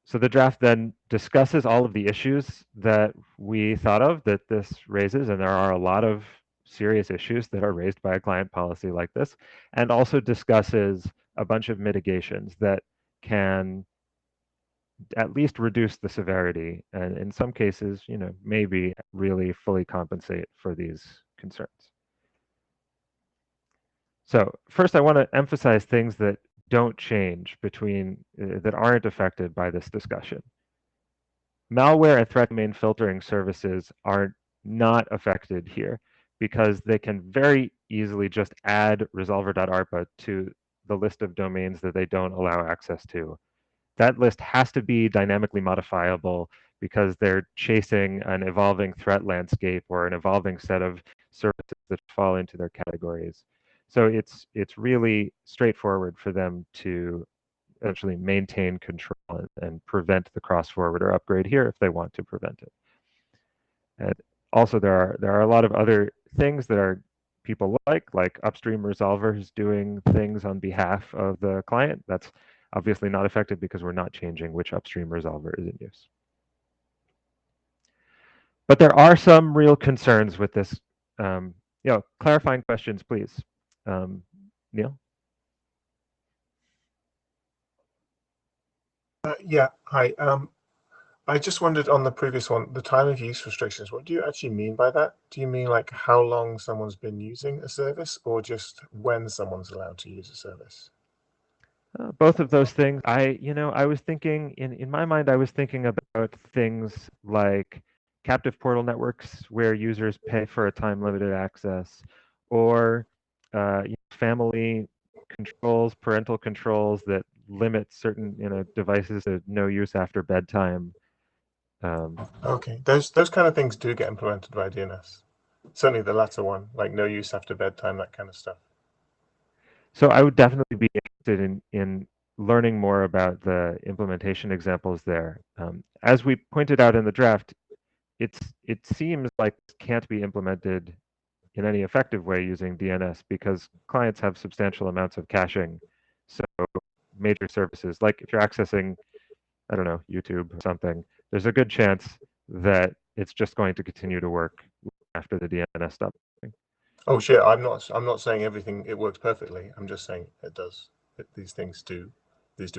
Speaker 8: So the draft then discusses all of the issues that we thought of that this raises, and there are a lot of serious issues that are raised by a client policy like this, and also discusses a bunch of mitigations that can at least reduce the severity, and in some cases, maybe really fully compensate for these concerns. So first, I want to emphasize things that don't change that aren't affected by this discussion. Malware and threat domain filtering services are not affected here because they can very easily just add resolver.arpa to the list of domains that they don't allow access to. That list has to be dynamically modifiable because they're chasing an evolving threat landscape or an evolving set of services that fall into their categories. So it's really straightforward for them to actually maintain control and prevent the cross-forward or upgrade here if they want to prevent it. And also there are a lot of other things that are people like upstream resolvers doing things on behalf of the client. That's obviously not effective because we're not changing which upstream resolver is in use. But there are some real concerns with this. Clarifying questions, please. Neil?
Speaker 13: Yeah, hi. I just wondered on the previous one, the time of use restrictions, what do you actually mean by that? Do you mean like how long someone's been using a service or just when someone's allowed to use a service?
Speaker 8: Both of those things. I was thinking, in my mind, I was thinking about things like captive portal networks where users pay for a time-limited access, or family controls, parental controls that limit certain devices to no use after bedtime.
Speaker 13: Okay, those kind of things do get implemented by DNS. Certainly the latter one, like no use after bedtime, that kind of stuff.
Speaker 8: So I would definitely be interested in learning more about the implementation examples there. As we pointed out in the draft, it seems like it can't be implemented in any effective way using DNS because clients have substantial amounts of caching. So major services, like if you're accessing, I don't know, YouTube or something, there's a good chance that it's just going to continue to work after the DNS stops.
Speaker 13: Oh shit, I'm not saying everything it works perfectly. I'm just saying it does. These things do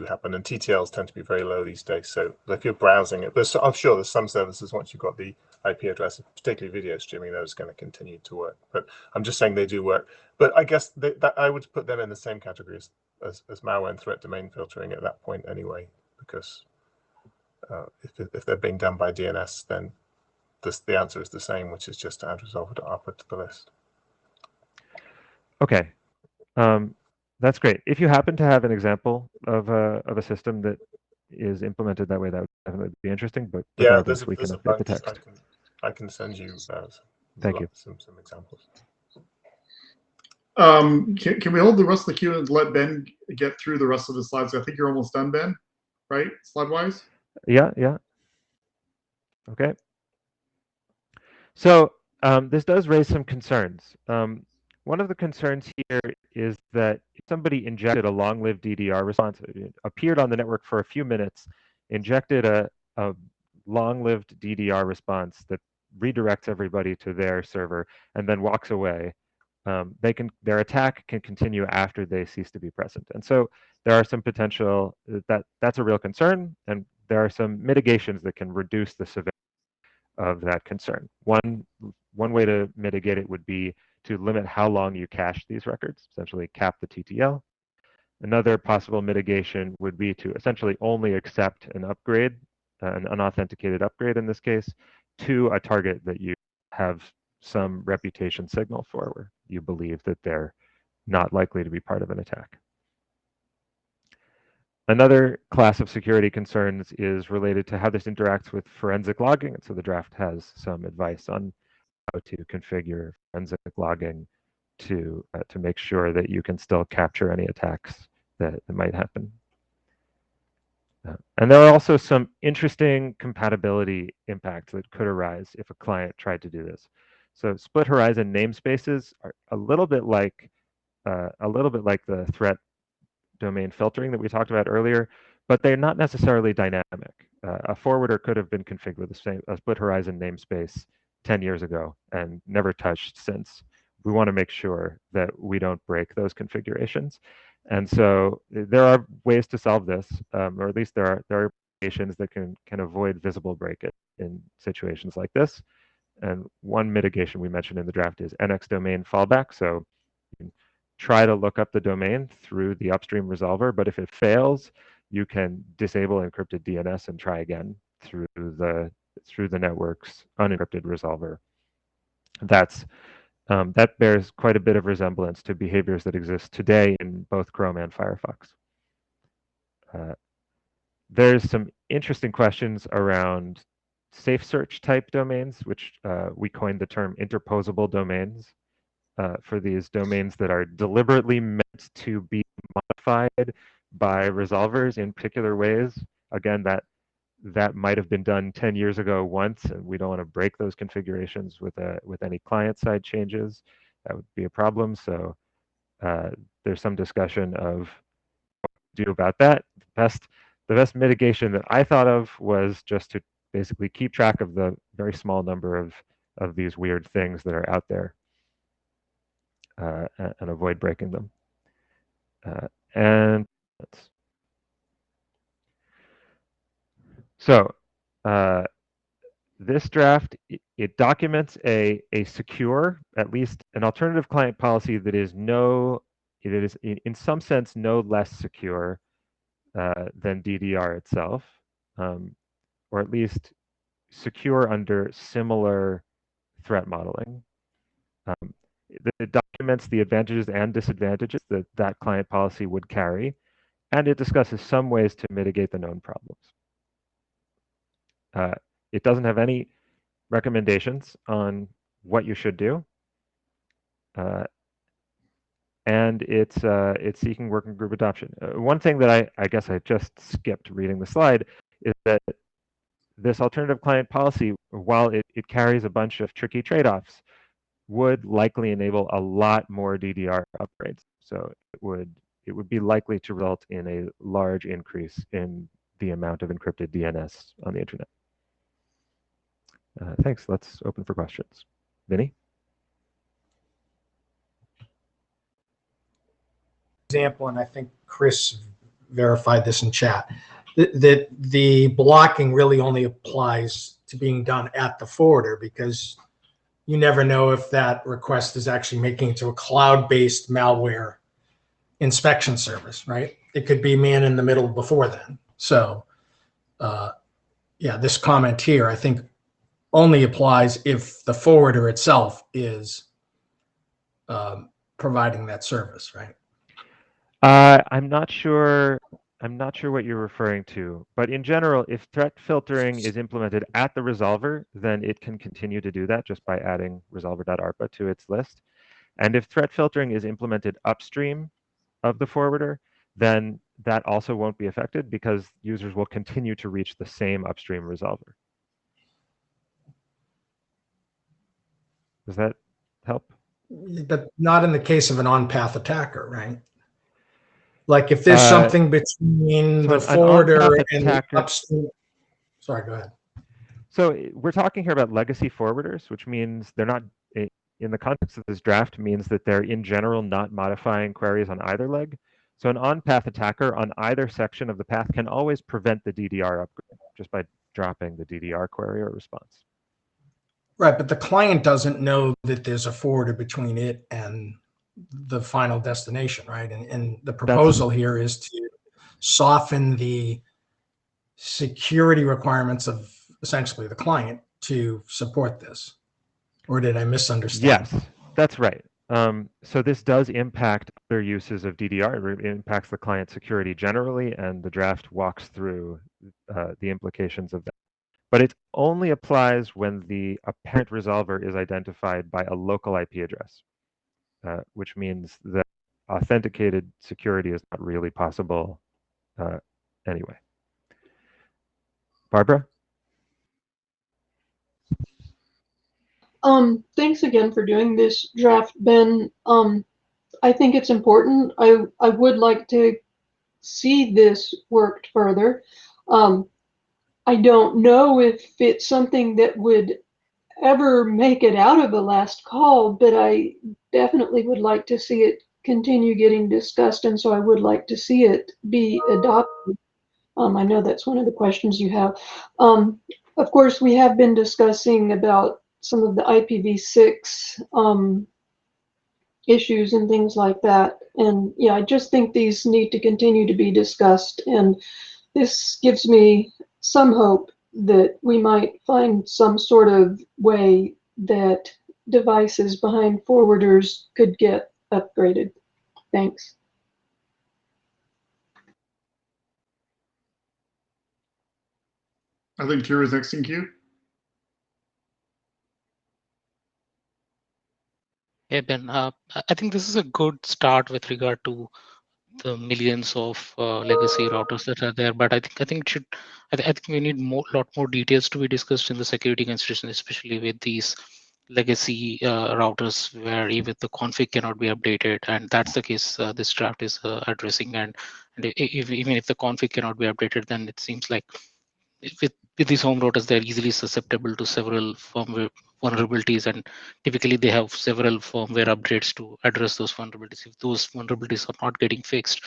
Speaker 13: happen, and TTLs tend to be very low these days. So if you're browsing it, I'm sure there's some services once you've got the IP address, particularly video streaming, those are going to continue to work. But I'm just saying they do work. But I guess that I would put them in the same category as malware and threat domain filtering at that point anyway, because if they're being done by DNS, then the answer is the same, which is just to add resolver to ARPA to the list.
Speaker 8: Okay, that's great. If you happen to have an example of a system that is implemented that way, that would definitely be interesting. But
Speaker 13: Yeah,
Speaker 8: there's
Speaker 13: a
Speaker 8: the
Speaker 13: bunch.
Speaker 8: text.
Speaker 13: I can send you
Speaker 8: Thank you.
Speaker 13: some examples.
Speaker 1: Can we hold the rest of the queue and let Ben get through the rest of the slides? I think you're almost done, Ben, right? Slide-wise?
Speaker 8: Yeah. Okay. So this does raise some concerns. One of the concerns here is that if somebody injected a long-lived DDR response, it appeared on the network for a few minutes, injected a long-lived DDR response that redirects everybody to their server and then walks away, their attack can continue after they cease to be present. And so there are some potential that's a real concern, and there are some mitigations that can reduce the severity of that concern. One way to mitigate it would be to limit how long you cache these records, essentially cap the TTL. Another possible mitigation would be to essentially only accept an upgrade, an unauthenticated upgrade in this case, to a target that you have some reputation signal for, where you believe that they're not likely to be part of an attack. Another class of security concerns is related to how this interacts with forensic logging. And so the draft has some advice on how to configure forensic logging to make sure that you can still capture any attacks that might happen. And there are also some interesting compatibility impacts that could arise if a client tried to do this. So split horizon namespaces are a little bit like the threat domain filtering that we talked about earlier, but they're not necessarily dynamic. A forwarder could have been configured with a split horizon namespace 10 years ago and never touched since. We want to make sure that we don't break those configurations. And so there are ways to solve this, or at least there are mitigations that can avoid visible breakage in situations like this. And one mitigation we mentioned in the draft is NX domain fallback. So you can try to look up the domain through the upstream resolver, but if it fails, you can disable encrypted DNS and try again through the network's unencrypted resolver. That bears quite a bit of resemblance to behaviors that exist today in both Chrome and Firefox. There's some interesting questions around safe search type domains, which we coined the term interposable domains. for these domains that are deliberately meant to be modified by resolvers in particular ways. Again, that might have been done 10 years ago once, and we don't want to break those configurations with any client-side changes. That would be a problem. So there's some discussion of what to do about that. The best mitigation that I thought of was just to basically keep track of the very small number of these weird things that are out there and avoid breaking them. And so this draft, it documents a secure, at least an alternative client policy that is in some sense no less secure than DDR itself, or at least secure under similar threat modeling. It documents the advantages and disadvantages that that client policy would carry, and it discusses some ways to mitigate the known problems. It doesn't have any recommendations on what you should do, and it's seeking working group adoption. One thing that I guess I just skipped reading the slide is that this alternative client policy, while it carries a bunch of tricky trade-offs, would likely enable a lot more DDR upgrades. So it would be likely to result in a large increase in the amount of encrypted DNS on the internet. Thanks. Let's open for questions. Vinny?
Speaker 2: Example, and I think Chris verified this in chat, that the blocking really only applies to being done at the forwarder, because you never know if that request is actually making it to a cloud-based malware inspection service, right? It could be man in the middle before then. So yeah, this comment here, I think, only applies if the forwarder itself is providing that service, right?
Speaker 8: I'm not sure what you're referring to, but in general, if threat filtering is implemented at the resolver, then it can continue to do that just by adding resolver.arpa to its list. And if threat filtering is implemented upstream of the forwarder, then that also won't be affected because users will continue to reach the same upstream resolver. Does that help?
Speaker 2: But not in the case of an on-path attacker, right? Like if there's something between the forwarder and the upstream. Sorry, go ahead.
Speaker 8: So we're talking here about legacy forwarders, which means they're not, in the context of this draft, means that they're in general not modifying queries on either leg. So an on-path attacker on either section of the path can always prevent the DDR upgrade just by dropping the DDR query or response.
Speaker 2: Right, but the client doesn't know that there's a forwarder between it and the final destination, right? And the proposal here is to soften the security requirements of essentially the client to support this. Or did I misunderstand?
Speaker 8: Yes, that's right. So this does impact other uses of DDR. It impacts the client security generally, and the draft walks through the implications of that. But it only applies when the apparent resolver is identified by a local IP address, which means that authenticated security is not really possible anyway. Barbara?
Speaker 14: Thanks again for doing this draft, Ben. I think it's important. I would like to see this worked further. I don't know if it's something that would ever make it out of the last call, but I definitely would like to see it continue getting discussed, and so I would like to see it be adopted. I know that's one of the questions you have. Of course, we have been discussing about some of the IPv6 issues and things like that. And yeah, I just think these need to continue to be discussed. And this gives me some hope that we might find some sort of way that devices behind forwarders could get upgraded. Thanks.
Speaker 1: I think Kira's next in queue.
Speaker 11: Hey Ben, I think this is a good start with regard to the millions of legacy routers that are there, but I think it should. I think we need lot more details to be discussed in the security consideration, especially with these legacy routers where even the config cannot be updated, and that's the case this draft is addressing. And even if the config cannot be updated, then it seems like with these home routers, they're easily susceptible to several firmware vulnerabilities, and typically they have several firmware upgrades to address those vulnerabilities. If those vulnerabilities are not getting fixed,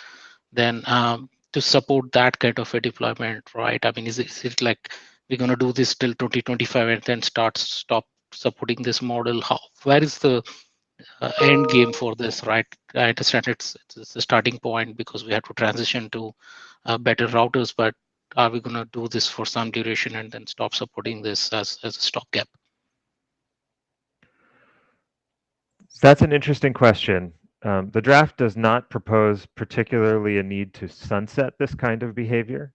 Speaker 11: then to support that kind of a deployment, right? I mean, is it like we're going to do this till 2025 and then stop supporting this model? Where is the end game for this, right? I understand it's a starting point because we have to transition to better routers, but are we going to do this for some duration and then stop supporting this as a stopgap?
Speaker 8: That's an interesting question. The draft does not propose particularly a need to sunset this kind of behavior.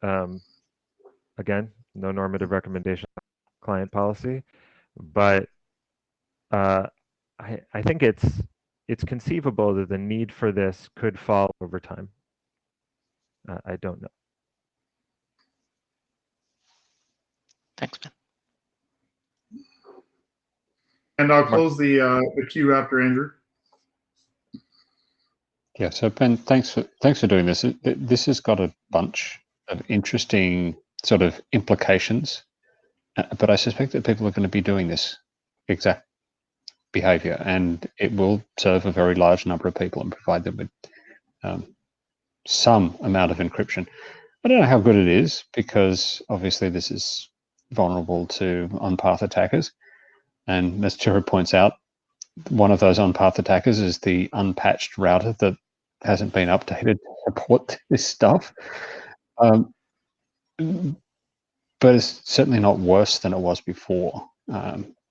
Speaker 8: Again, no normative recommendation client policy, but I think it's conceivable that the need for this could fall over time. I don't know.
Speaker 11: Thanks, Ben.
Speaker 1: And I'll close the queue after Andrew.
Speaker 7: Yeah, so Ben, thanks for doing this. This has got a bunch of interesting sort of implications, but I suspect that people are going to be doing this exact behavior, and it will serve a very large number of people and provide them with some amount of encryption. I don't know how good it is, because obviously this is vulnerable to on-path attackers, and as Chira points out, one of those on-path attackers is the unpatched router that hasn't been updated to support this stuff. But it's certainly not worse than it was before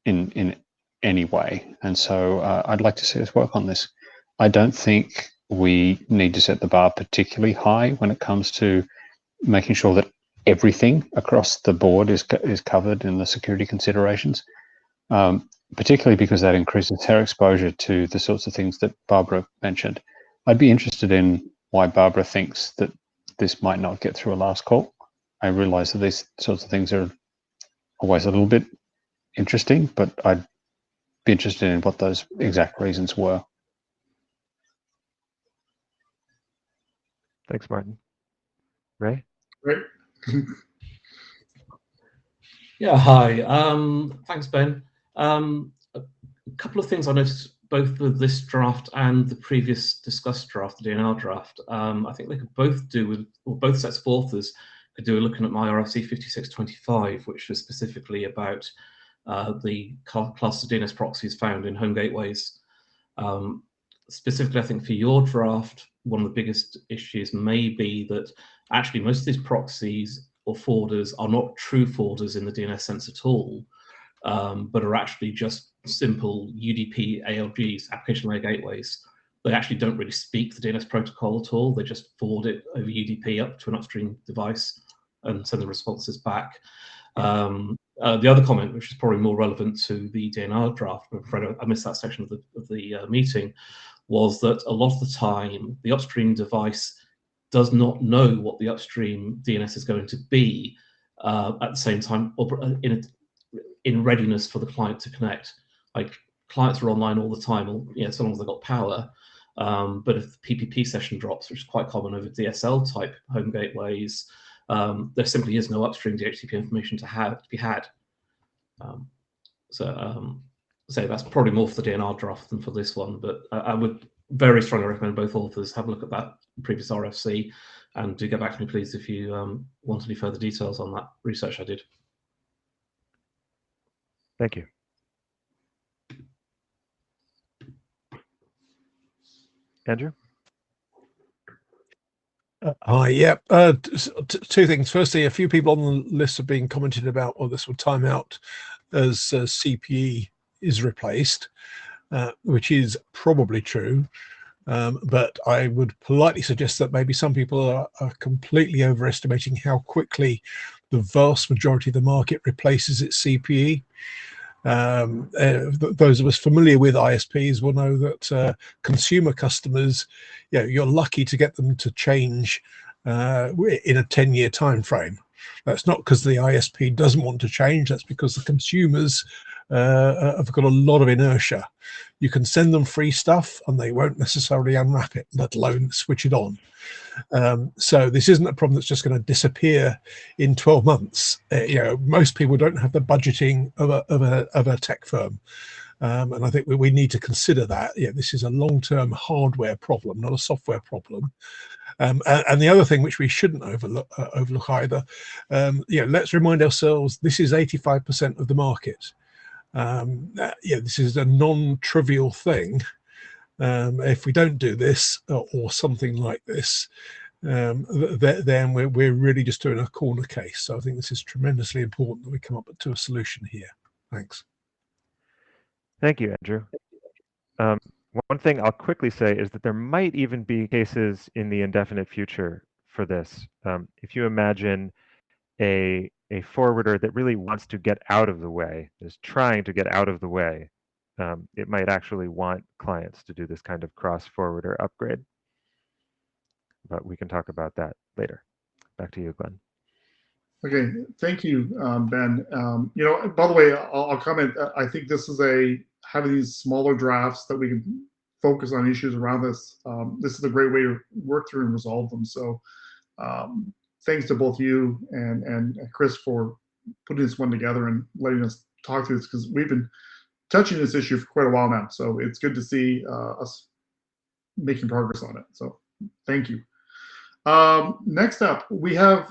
Speaker 7: in any way. And so I'd like to see us work on this. I don't think we need to set the bar particularly high when it comes to making sure that everything across the board is covered in the security considerations, particularly because that increases their exposure to the sorts of things that Barbara mentioned. I'd be interested in why Barbara thinks that this might not get through a last call. I realize that these sorts of things are always a little bit interesting, but I'd be interested in what those exact reasons were.
Speaker 8: Thanks, Martin. Ray?
Speaker 1: Right.
Speaker 15: Yeah, hi. Thanks, Ben. A couple of things I noticed both with this draft and the previous discussed draft, the DNR draft. I think they could both do with, or both sets of authors could do a looking at my RFC 5625, which was specifically about the class of DNS proxies found in home gateways. Specifically, I think for your draft, one of the biggest issues may be that actually most of these proxies or forwarders are not true forwarders in the DNS sense at all, but are actually just simple UDP ALGs, application layer gateways. They actually don't really speak the DNS protocol at all. They just forward it over UDP up to an upstream device and send the responses back. The other comment, which is probably more relevant to the DNR draft, I'm afraid I missed that section of the meeting, was that a lot of the time the upstream device does not know what the upstream DNS is going to be at the same time, or in readiness for the client to connect. Like, clients are online all the time, or, you know, so long as they've got power. But if the PPP session drops, which is quite common over DSL type home gateways, there simply is no upstream DHCP information to be had. So that's probably more for the DNR draft than for this one, but I would very strongly recommend both authors have a look at that previous RFC, and do get back to me, please, if you want any further details on that research I did.
Speaker 8: Thank you. Andrew?
Speaker 16: Hi, yeah. Two things. Firstly, a few people on the list have been commented about, or this will time out as CPE is replaced, which is probably true. But I would politely suggest that maybe some people are completely overestimating how quickly the vast majority of the market replaces its CPE. Those of us familiar with ISPs will know that consumer customers, you're lucky to get them to change in a 10-year time frame. That's not because the ISP doesn't want to change. That's because the consumers have got a lot of inertia. You can send them free stuff and they won't necessarily unwrap it, let alone switch it on. So this isn't a problem that's just going to disappear in 12 months. Most people don't have the budgeting of a tech firm. And I think we need to consider that. This is a long-term hardware problem, not a software problem. And the other thing which we shouldn't overlook either, let's remind ourselves this is 85% of the market. This is a non-trivial thing. If we don't do this or something like this, then we're really just doing a corner case. So I think this is tremendously important that we come up to a solution here. Thanks.
Speaker 8: Thank you, Andrew. One thing I'll quickly say is that there might even be cases in the indefinite future for this. If you imagine a forwarder that really wants to get out of the way, is trying to get out of the way, it might actually want clients to do this kind of cross-forwarder upgrade. But we can talk about that later. Back to you, Glenn.
Speaker 1: Okay, thank you, Ben. By the way, I'll comment. I think this is having these smaller drafts that we can focus on issues around this. This is a great way to work through and resolve them. So thanks to both you and Chris for putting this one together and letting us talk through this, because we've been touching this issue for quite a while now. So it's good to see us making progress on it. So thank you. Next up, we have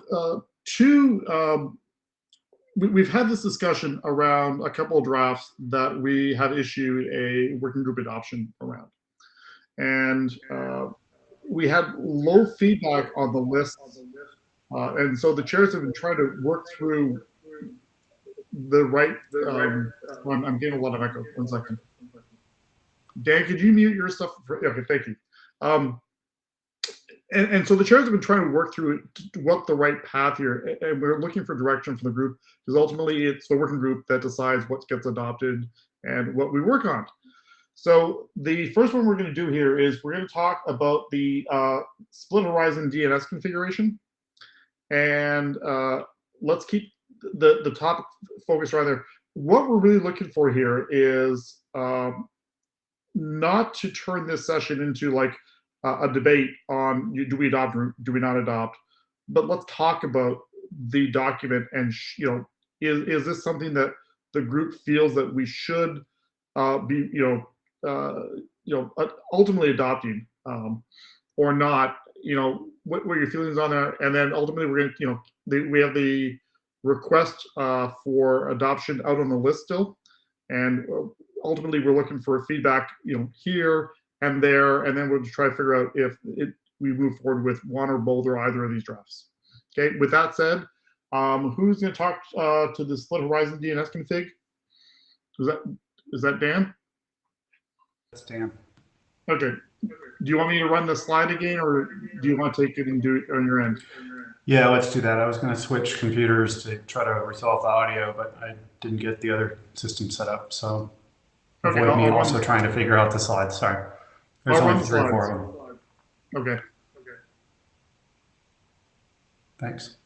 Speaker 1: we've had this discussion around a couple of drafts that we have issued a working group adoption around. And we had low feedback on the list. And so the chairs have been trying to work through the right, I'm getting a lot of echo, 1 second. Dan, could you mute your stuff? Okay, thank you. And so the chairs have been trying to work through what the right path here, and we're looking for direction from the group, because ultimately it's the working group that decides what gets adopted and what we work on. So the first one we're going to do here is we're going to talk about the split horizon DNS configuration, and let's keep the topic focused right there. What we're really looking for here is not to turn this session into like a debate on do we adopt or do we not adopt, but let's talk about the document and is this something that the group feels that we should be ultimately adopting or not? What were your feelings on that? And then ultimately we're going to we have the request for adoption out on the list still, and ultimately we're looking for feedback here and there, and then we'll just try to figure out if we move forward with one or both or either of these drafts. Okay, with that said, who's going to talk to the split horizon DNS config? Is that Dan?
Speaker 12: That's Dan.
Speaker 1: Okay. Do you want me to run the slide again, or do you want to take it and do it on your end?
Speaker 12: Yeah, let's do that. I was going to switch computers to try to resolve the audio, but I didn't get the other system set up, so avoid me also trying to figure out the slides. Sorry. There's only 3 or 4 of them.
Speaker 1: Okay.
Speaker 12: Thanks.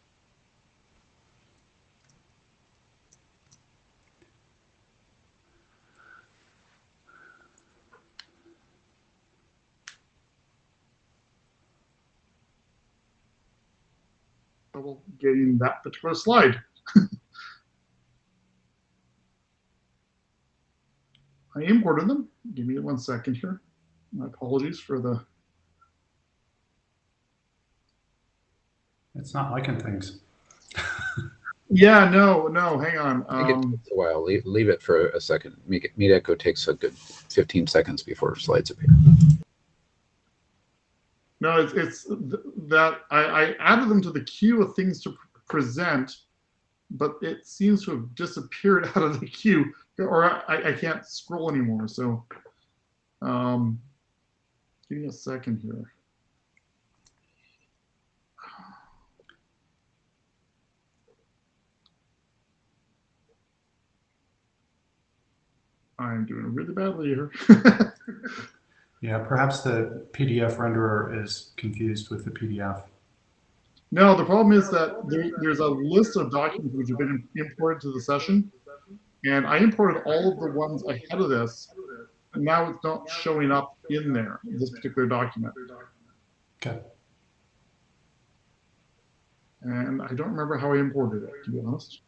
Speaker 1: Trouble getting that particular slide. I imported them. Give me 1 second here. My apologies for the.
Speaker 12: It's not liking things.
Speaker 1: Yeah, no, hang on.
Speaker 17: I think it takes a while. Leave it for a second. Meet Echo takes a good 15 seconds before slides appear.
Speaker 1: No, it's that I added them to the queue of things to present, but it seems to have disappeared out of the queue, or I can't scroll anymore. So, give me a second here. I'm doing really badly here.
Speaker 12: Yeah, perhaps the PDF renderer is confused with the PDF.
Speaker 1: No, the problem is that there's a list of documents which have been imported to the session, and I imported all of the ones ahead of this, and now it's not showing up in there, this particular document.
Speaker 12: Okay.
Speaker 1: And I don't remember how I imported it, to be honest.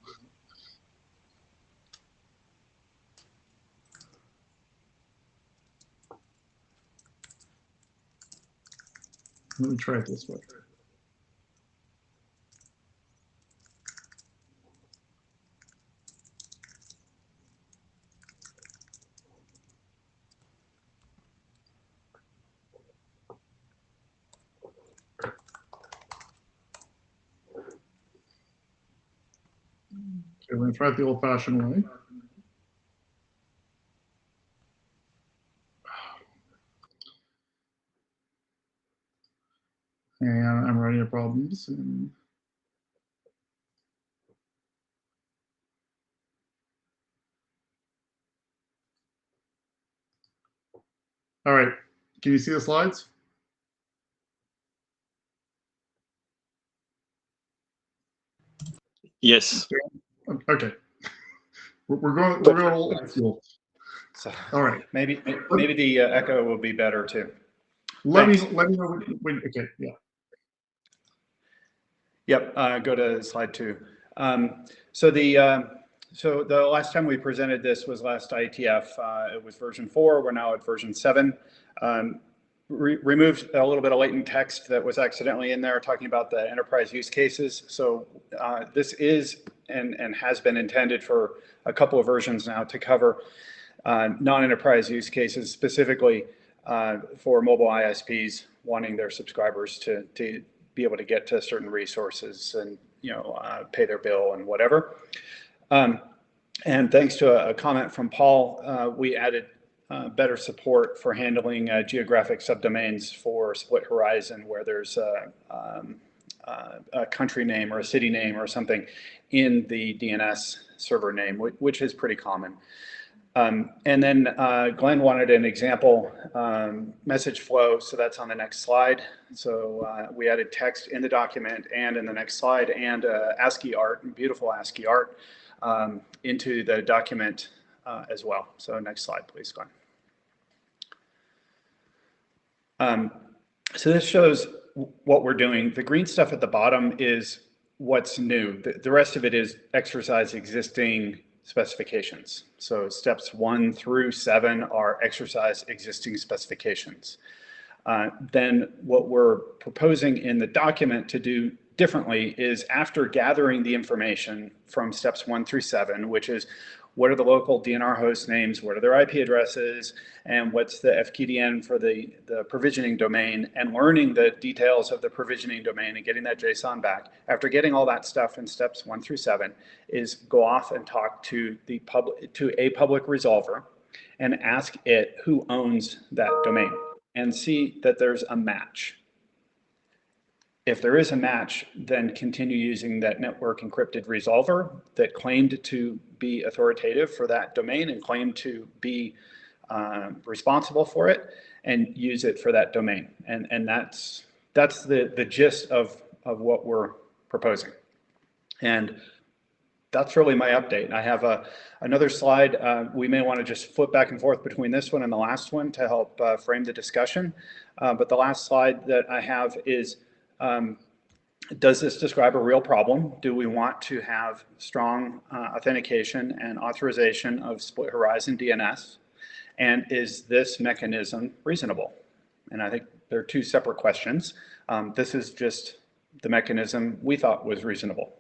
Speaker 1: Let me try it this way. Okay, we're going to try it the old-fashioned way. And I'm running into problems. And all right, can you see the slides?
Speaker 4: Yes.
Speaker 1: Okay. We're going old school.
Speaker 12: So,
Speaker 1: all right.
Speaker 12: Maybe the echo will be better too.
Speaker 1: Let me know when. Okay. Yeah.
Speaker 12: Yep. Go to slide 2. So the last time we presented this was last IETF. It was version 4. We're now at version 7. Removed a little bit of latent text that was accidentally in there talking about the enterprise use cases. So this is and has been intended for a couple of versions now to cover non-enterprise use cases, specifically for mobile ISPs wanting their subscribers to be able to get to certain resources and pay their bill and whatever. And thanks to a comment from Paul, we added better support for handling geographic subdomains for split horizon, where there's a country name or a city name or something in the DNS server name, which is pretty common. And then Glenn wanted an example message flow, so that's on the next slide. So we added text in the document and in the next slide, and ASCII art, beautiful ASCII art, into the document as well. So next slide, please, Glenn. So this shows what we're doing. The green stuff at the bottom is what's new. The rest of it is exercise existing specifications. So steps 1 through 7 are exercise existing specifications. Then what we're proposing in the document to do differently is, after gathering the information from steps 1 through 7, which is what are the local DNR host names, what are their IP addresses, and what's the FQDN for the provisioning domain, and learning the details of the provisioning domain and getting that JSON back. After getting all that stuff in steps 1 through 7, is go off and talk to a public resolver and ask it who owns that domain, and see that there's a match. If there is a match, then continue using that network encrypted resolver that claimed to be authoritative for that domain and claimed to be responsible for it, and use it for that domain. And that's the gist of what we're proposing. And that's really my update. I have another slide. We may want to just flip back and forth between this one and the last one to help frame the discussion. But the last slide that I have is, does this describe a real problem? Do we want to have strong authentication and authorization of split horizon DNS? And is this mechanism reasonable? And I think there are two separate questions. This is just the mechanism we thought was reasonable.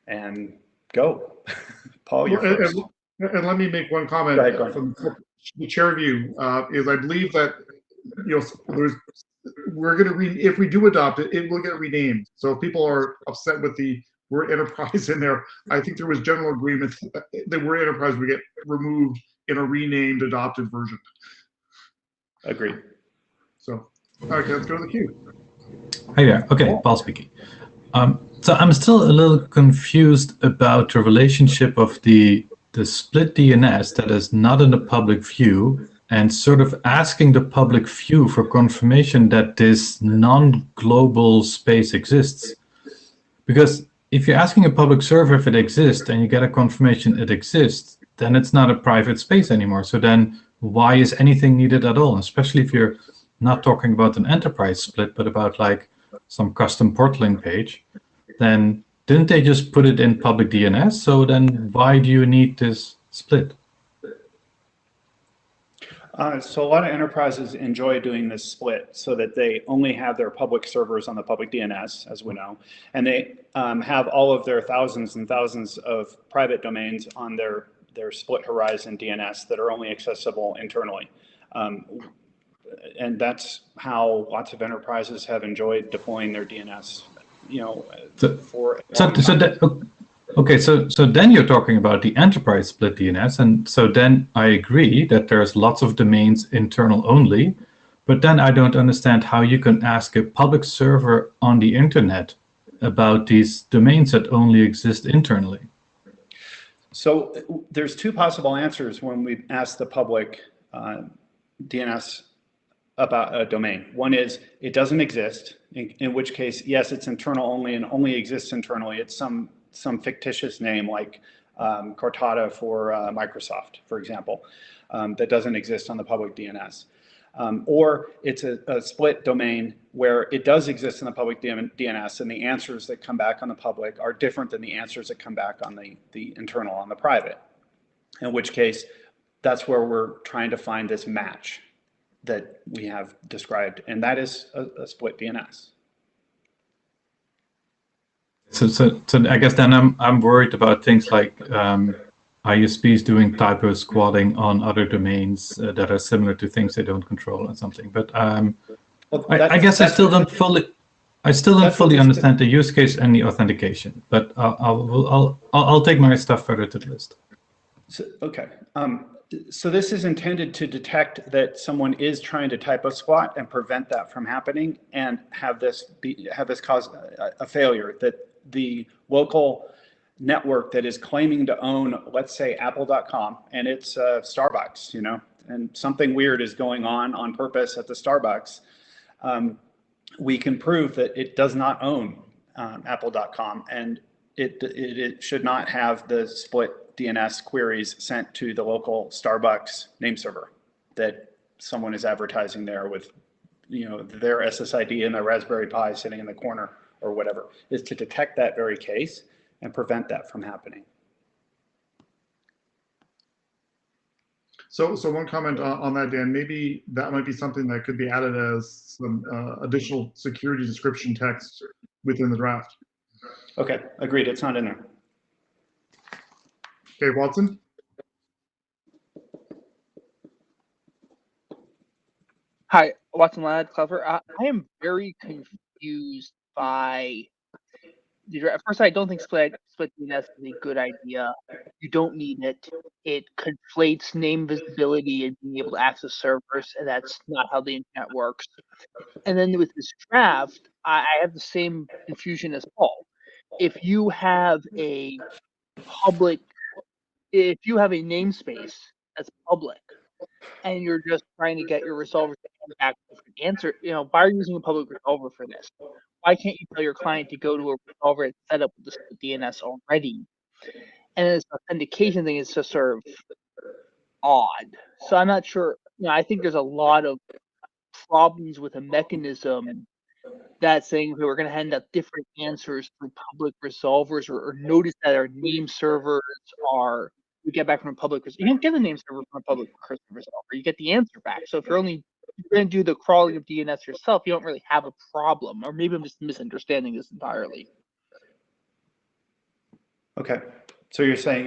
Speaker 12: And go. Paul, you're first.
Speaker 1: And let me make one comment from the chair view, is I believe that we're going to if we do adopt it, it will get renamed. So if people are upset with the word enterprise in there, I think there was general agreement that the word enterprise would get removed in a renamed adopted version.
Speaker 12: Agreed.
Speaker 1: So, okay, let's go to the queue.
Speaker 18: Hi there. Okay, Paul speaking. So I'm still a little confused about the relationship of the the split DNS that is not in the public view and sort of asking the public view for confirmation that this non-global space exists. Because if you're asking a public server if it exists and you get a confirmation it exists, then it's not a private space anymore. So then why is anything needed at all? Especially if you're not talking about an enterprise split, but about like some custom portaling page, then didn't they just put it in public DNS? So then why do you need this split?
Speaker 12: So a lot of enterprises enjoy doing this split so that they only have their public servers on the public DNS, as we know, and they have all of their thousands and thousands of private domains on their split horizon DNS that are only accessible internally. And that's how lots of enterprises have enjoyed deploying their DNS, you know, for a long time.
Speaker 18: Okay, so then you're talking about the enterprise split DNS, and so then I agree that there's lots of domains internal only, but then I don't understand how you can ask a public server on the internet about these domains that only exist internally.
Speaker 12: So there's two possible answers when we ask the public DNS about a domain. One is it doesn't exist, in which case, yes, it's internal only and only exists internally. It's some fictitious name like Cortana for Microsoft, for example, that doesn't exist on the public DNS. Or it's a split domain where it does exist in the public DNS and the answers that come back on the public are different than the answers that come back on the internal, on the private. In which case, that's where we're trying to find this match that we have described, and that is a split DNS.
Speaker 18: So I guess then I'm worried about things like ISPs doing typo squatting on other domains that are similar to things they don't control or something. But I guess I still don't fully understand the use case and the authentication. But I'll take my stuff further to the list.
Speaker 12: So, okay. So this is intended to detect that someone is trying to typo squat and prevent that from happening, and have this cause a failure, that the local network that is claiming to own, let's say, Apple.com, and it's Starbucks, you know, and something weird is going on purpose at the Starbucks. We can prove that it does not own Apple.com, and it should not have the split DNS queries sent to the local Starbucks name server that someone is advertising there with, you know, their SSID and their Raspberry Pi sitting in the corner or whatever, is to detect that very case and prevent that from happening.
Speaker 1: So one comment on that, Dan, maybe that might be something that could be added as some additional security description text within the draft.
Speaker 12: Okay, agreed, it's not in there.
Speaker 1: Okay, Watson?
Speaker 5: Hi, Watson Ladd, Clever. I am very confused by the draft. First, I don't think split DNS is a good idea. You don't need it. It conflates name visibility and being able to access servers, and that's not how the internet works. And then with this draft, I have the same confusion as Paul. If you have a namespace that's public, and you're just trying to get your resolver to come back with an answer, you know, why are you using a public resolver for this? Why can't you tell your client to go to a resolver and set up with the DNS already? And this authentication thing is just sort of odd. So I'm not sure. You know, I think there's a lot of problems with a mechanism that's saying, okay, we're going to hand out different answers through public resolvers, or notice that our name servers are. We get back from a public. You don't get the name server from a public resolver. You get the answer back. So if you're going to do the crawling of DNS yourself, you don't really have a problem. Or maybe I'm just misunderstanding this entirely.
Speaker 12: Okay, so you're saying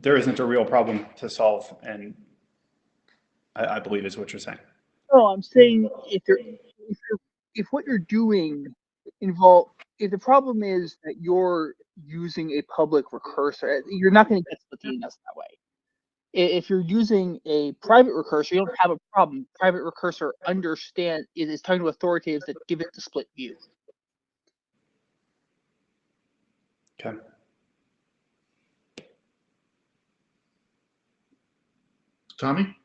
Speaker 12: there isn't a real problem to solve, and I believe is what you're saying.
Speaker 5: No, I'm saying if what you're doing if the problem is that you're using a public recursor, you're not going to get split DNS that way. If you're using a private recursor, you don't have a problem. Private recursor is talking to authoritatives that give it the split view.
Speaker 12: Okay.
Speaker 1: Tommy?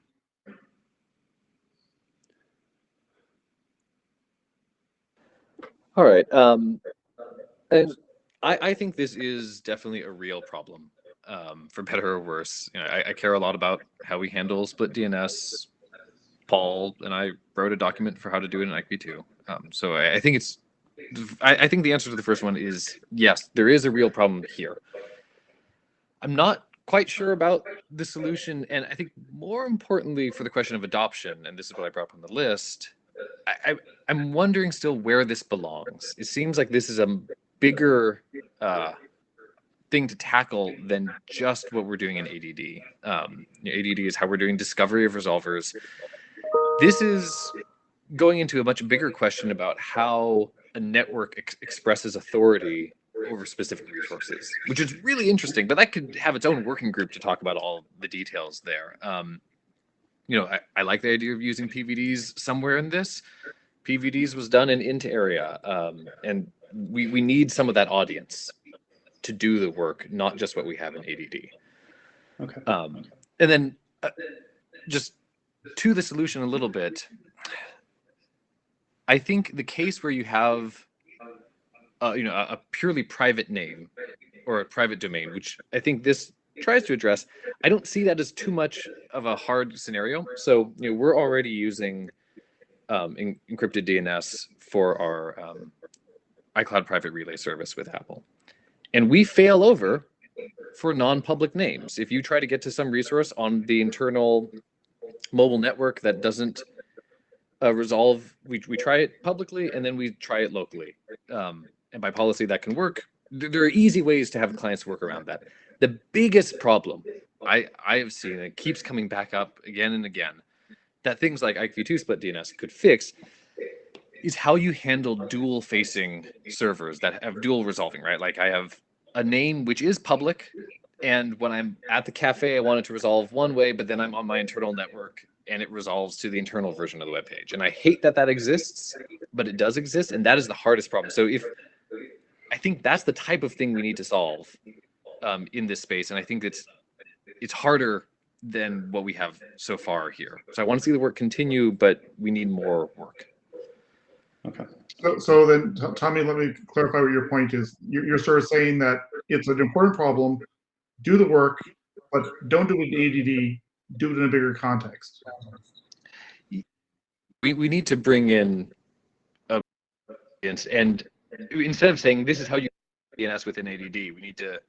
Speaker 3: All right. And I think this is definitely a real problem, for better or worse. You know, I care a lot about how we handle split DNS. Paul and I wrote a document for how to do it in IETF2. So I think it's, I think the answer to the first one is yes, there is a real problem here. I'm not quite sure about the solution, and I think more importantly for the question of adoption, and this is what I brought up on the list, I'm wondering still where this belongs. It seems like this is a bigger thing to tackle than just what we're doing in ADD. You know, ADD is how we're doing discovery of resolvers. This is going into a much bigger question about how a network expresses authority over specific resources, which is really interesting, but that could have its own working group to talk about all the details there. You know, I like the idea of using PVDs somewhere in this. PVDs was done in int area, and we need some of that audience to do the work, not just what we have in ADD.
Speaker 12: Okay.
Speaker 3: And then just to the solution a little bit, I think the case where you have you know, a purely private name or a private domain, which I think this tries to address, I don't see that as too much of a hard scenario. So, you know, we're already using encrypted DNS for our iCloud Private Relay service with Apple. And we fail over for non-public names. If you try to get to some resource on the internal mobile network that doesn't resolve, we try it publicly and then we try it locally. And by policy that can work. There are easy ways to have clients work around that. The biggest problem I have seen, and it keeps coming back up again and again, that things like IETF2 split DNS could fix, is how you handle dual facing servers that have dual resolving, right? Like I have a name which is public, and when I'm at the cafe, I want it to resolve one way, but then I'm on my internal network and it resolves to the internal version of the web page. And I hate that that exists, but it does exist, and that is the hardest problem. So I think that's the type of thing we need to solve in this space, and I think it's harder than what we have so far here. So I want to see the work continue, but we need more work.
Speaker 12: Okay.
Speaker 1: So then, Tommy, let me clarify what your point is. You're sort of saying that it's an important problem, do the work, but don't do it in ADD, do it in a bigger context.
Speaker 3: We need to bring in a audience, and instead of saying this is how you do DNS within ADD, we need to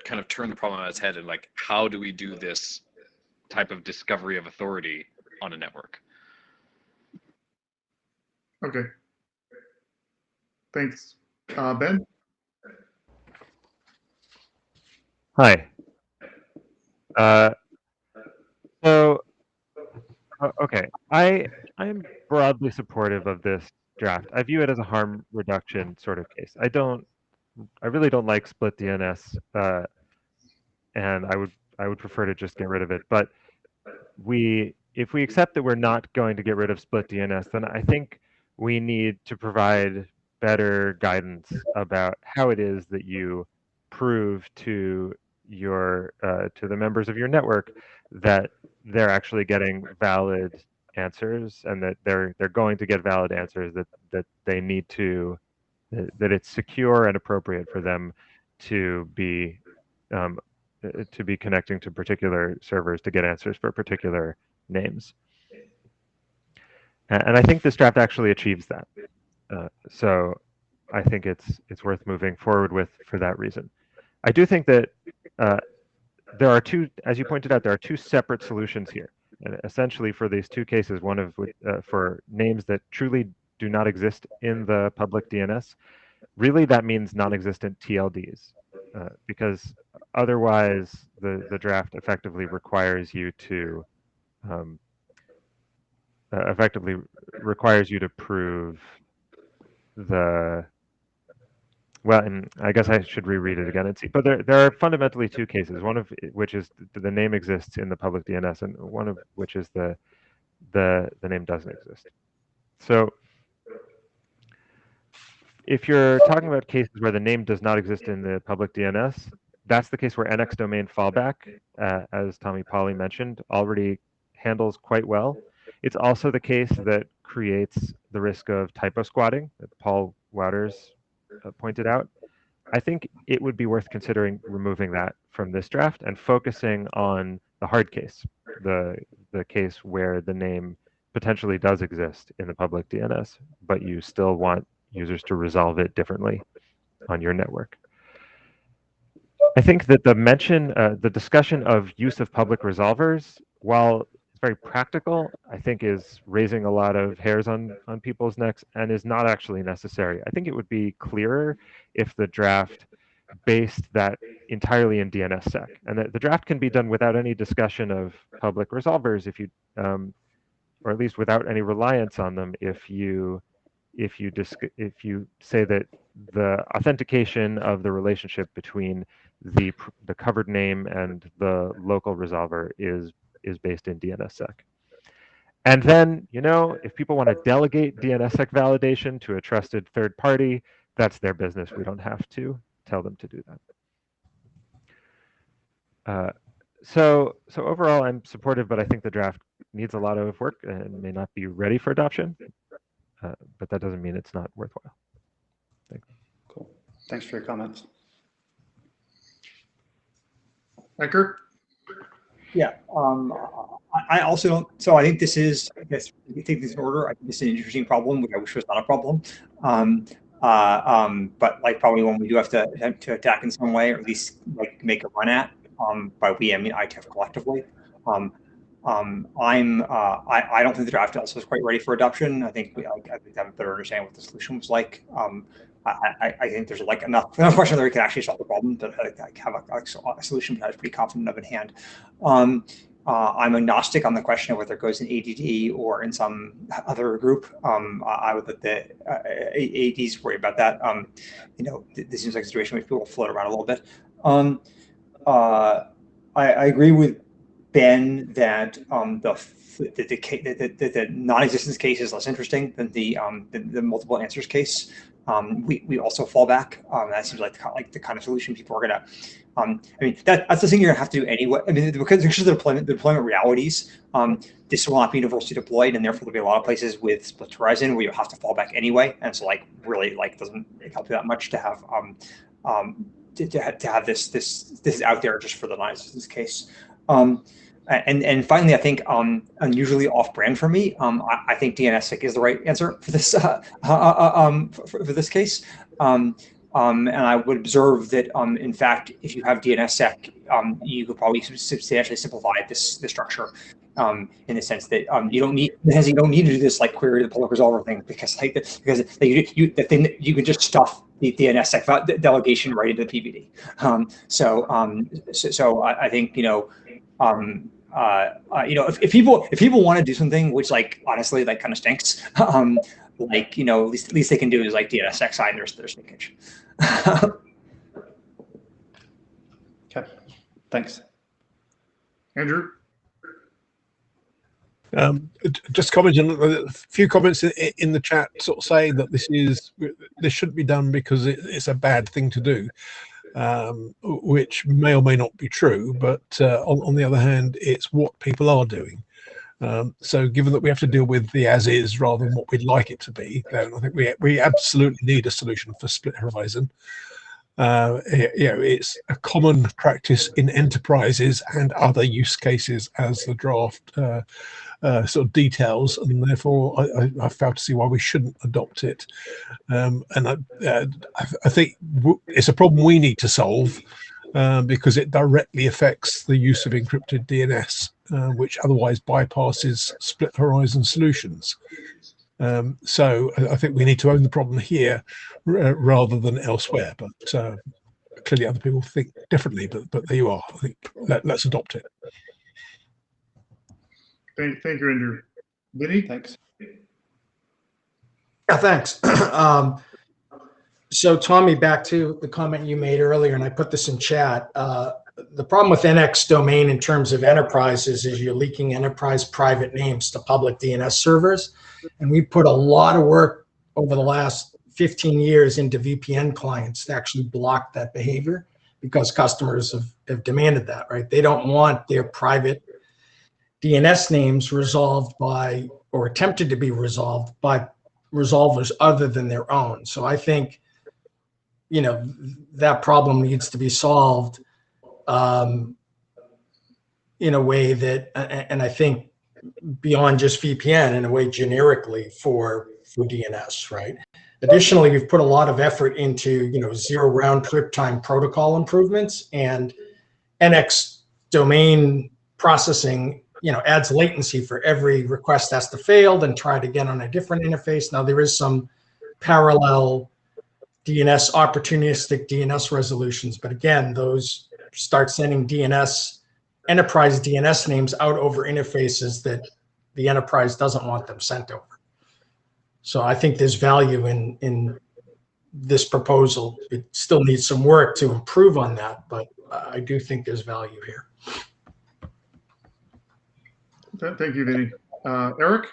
Speaker 3: kind of turn the problem on its head and like, how do we do this type of discovery of authority on a network?
Speaker 1: Okay. Thanks. Ben?
Speaker 8: Hi. Okay, I'm broadly supportive of this draft. I view it as a harm reduction sort of case. I really don't like split DNS, and I would prefer to just get rid of it. But if we accept that we're not going to get rid of split DNS, then I think we need to provide better guidance about how it is that you prove to the members of your network that they're actually getting valid answers, and that they're going to get valid answers, that they need to, that it's secure and appropriate for them to be connecting to particular servers to get answers for particular names. And I think this draft actually achieves that. So I think it's worth moving forward with for that reason. I do think that there are two, as you pointed out, there are two separate solutions here. And essentially for these two cases, one of which, for names that truly do not exist in the public DNS, really that means non-existent TLDs, because otherwise the draft effectively requires you to prove the, well, and I guess I should reread it again and see. But there are fundamentally two cases, one of which is the name exists in the public DNS, and one of which is the name doesn't exist. So if you're talking about cases where the name does not exist in the public DNS, that's the case where NX domain fallback, as Tommy Pauly mentioned, already handles quite well. It's also the case that creates the risk of typo squatting that Paul Wouters pointed out. I think it would be worth considering removing that from this draft and focusing on the hard case, the case where the name potentially does exist in the public DNS, but you still want users to resolve it differently on your network. I think that the discussion of use of public resolvers, while it's very practical, I think is raising a lot of hairs on people's necks and is not actually necessary. I think it would be clearer if the draft based that entirely in DNSSEC, and the draft can be done without any discussion of public resolvers, if you, or at least without any reliance on them, if you say that the authentication of the relationship between the covered name and the local resolver is based in DNSSEC. And then, if people want to delegate DNSSEC validation to a trusted third party, that's their business. We don't have to tell them to do that. So overall, I'm supportive, but I think the draft needs a lot of work and may not be ready for adoption. But that doesn't mean it's not worthwhile. Thanks.
Speaker 19: Cool. Thanks for your comments.
Speaker 1: Edgar?
Speaker 6: Yeah. I also don't. So I think this is. I guess you take this in order. I think this is an interesting problem, which I wish was not a problem. But like probably one we do have to attempt to attack in some way, or at least like make a run at. By we, I mean IETF collectively. I don't think the draft also is quite ready for adoption. I think we have a better understanding what the solution was like. I think there's like enough question that we can actually solve the problem that I have a solution that I was pretty confident of in hand. I'm agnostic on the question of whether it goes in ADD or in some other group. I would let the ADs worry about that. This seems like a situation where people will float around a little bit. I agree with Ben that the non-existence case is less interesting than the multiple answers case. We also fall back. That seems like the kind of solution people are gonna. I mean, that's the thing you're gonna have to do anyway. I mean, because there's the deployment realities. This will not be universally deployed, and therefore there'll be a lot of places with split horizon where you have to fall back anyway. And so, really, doesn't help you that much to have to have this out there just for the non-existence case. And finally, I think unusually off-brand for me. I think DNSSEC is the right answer for this for this case. And I would observe that in fact, if you have DNSSEC, you could probably substantially simplify this structure. In the sense that you don't need to do this query the public resolver thing because you can just stuff the DNSSEC delegation right into the PVD. So I think if people want to do something which honestly kind of stinks, at least they can do is DNSSEC side their stinkage.
Speaker 19: Okay, thanks,
Speaker 1: Andrew.
Speaker 16: Just commenting a few comments in the chat, sort of saying that this shouldn't be done because it's a bad thing to do, which may or may not be true. But on the other hand, it's what people are doing. So, given that we have to deal with the as is rather than what we'd like it to be, then I think we absolutely need a solution for split horizon. It's a common practice in enterprises and other use cases, as the draft sort of details, and therefore I fail to see why we shouldn't adopt it. And I think it's a problem we need to solve because it directly affects the use of encrypted DNS, which otherwise bypasses split horizon solutions. So I think we need to own the problem here rather than elsewhere. But clearly other people think differently, but there you are. I think let's adopt it.
Speaker 1: Thank you, Andrew. Vinny?
Speaker 19: Thanks.
Speaker 2: Yeah, thanks. So Tommy, back to the comment you made earlier, and I put this in chat. The problem with NX domain in terms of enterprises is you're leaking enterprise private names to public DNS servers. And we put a lot of work over the last 15 years into VPN clients to actually block that behavior because customers have demanded that, right? They don't want their private DNS names resolved by, or attempted to be resolved by, resolvers other than their own. So I think, that problem needs to be solved in a way that, and I think beyond just VPN, in a way generically for DNS, right? Additionally, we've put a lot of effort into, zero round trip time protocol improvements, and NX domain processing, adds latency for every request has to fail, then try it again on a different interface. Now there is some parallel DNS, opportunistic DNS resolutions, but again, those start sending enterprise DNS names out over interfaces that the enterprise doesn't want them sent over. So I think there's value in this proposal. It still needs some work to improve on that, but I do think there's value here.
Speaker 1: Thank you, Vinny. Eric,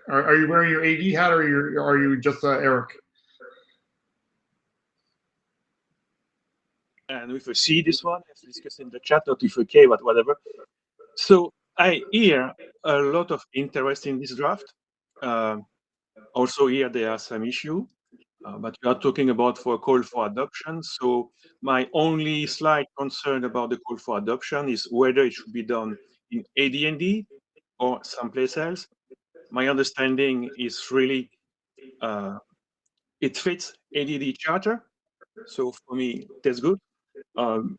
Speaker 1: are you wearing your AD hat, or are you just Eric?
Speaker 4: And if you see this one, let's discuss in the chat, or if you care, whatever. So I hear a lot of interest in this draft. Also here there are some issues, but we are talking about for a call for adoption. So my only slight concern about the call for adoption is whether it should be done in AD&D or someplace else. My understanding is really it fits ADD charter. So for me, that's good.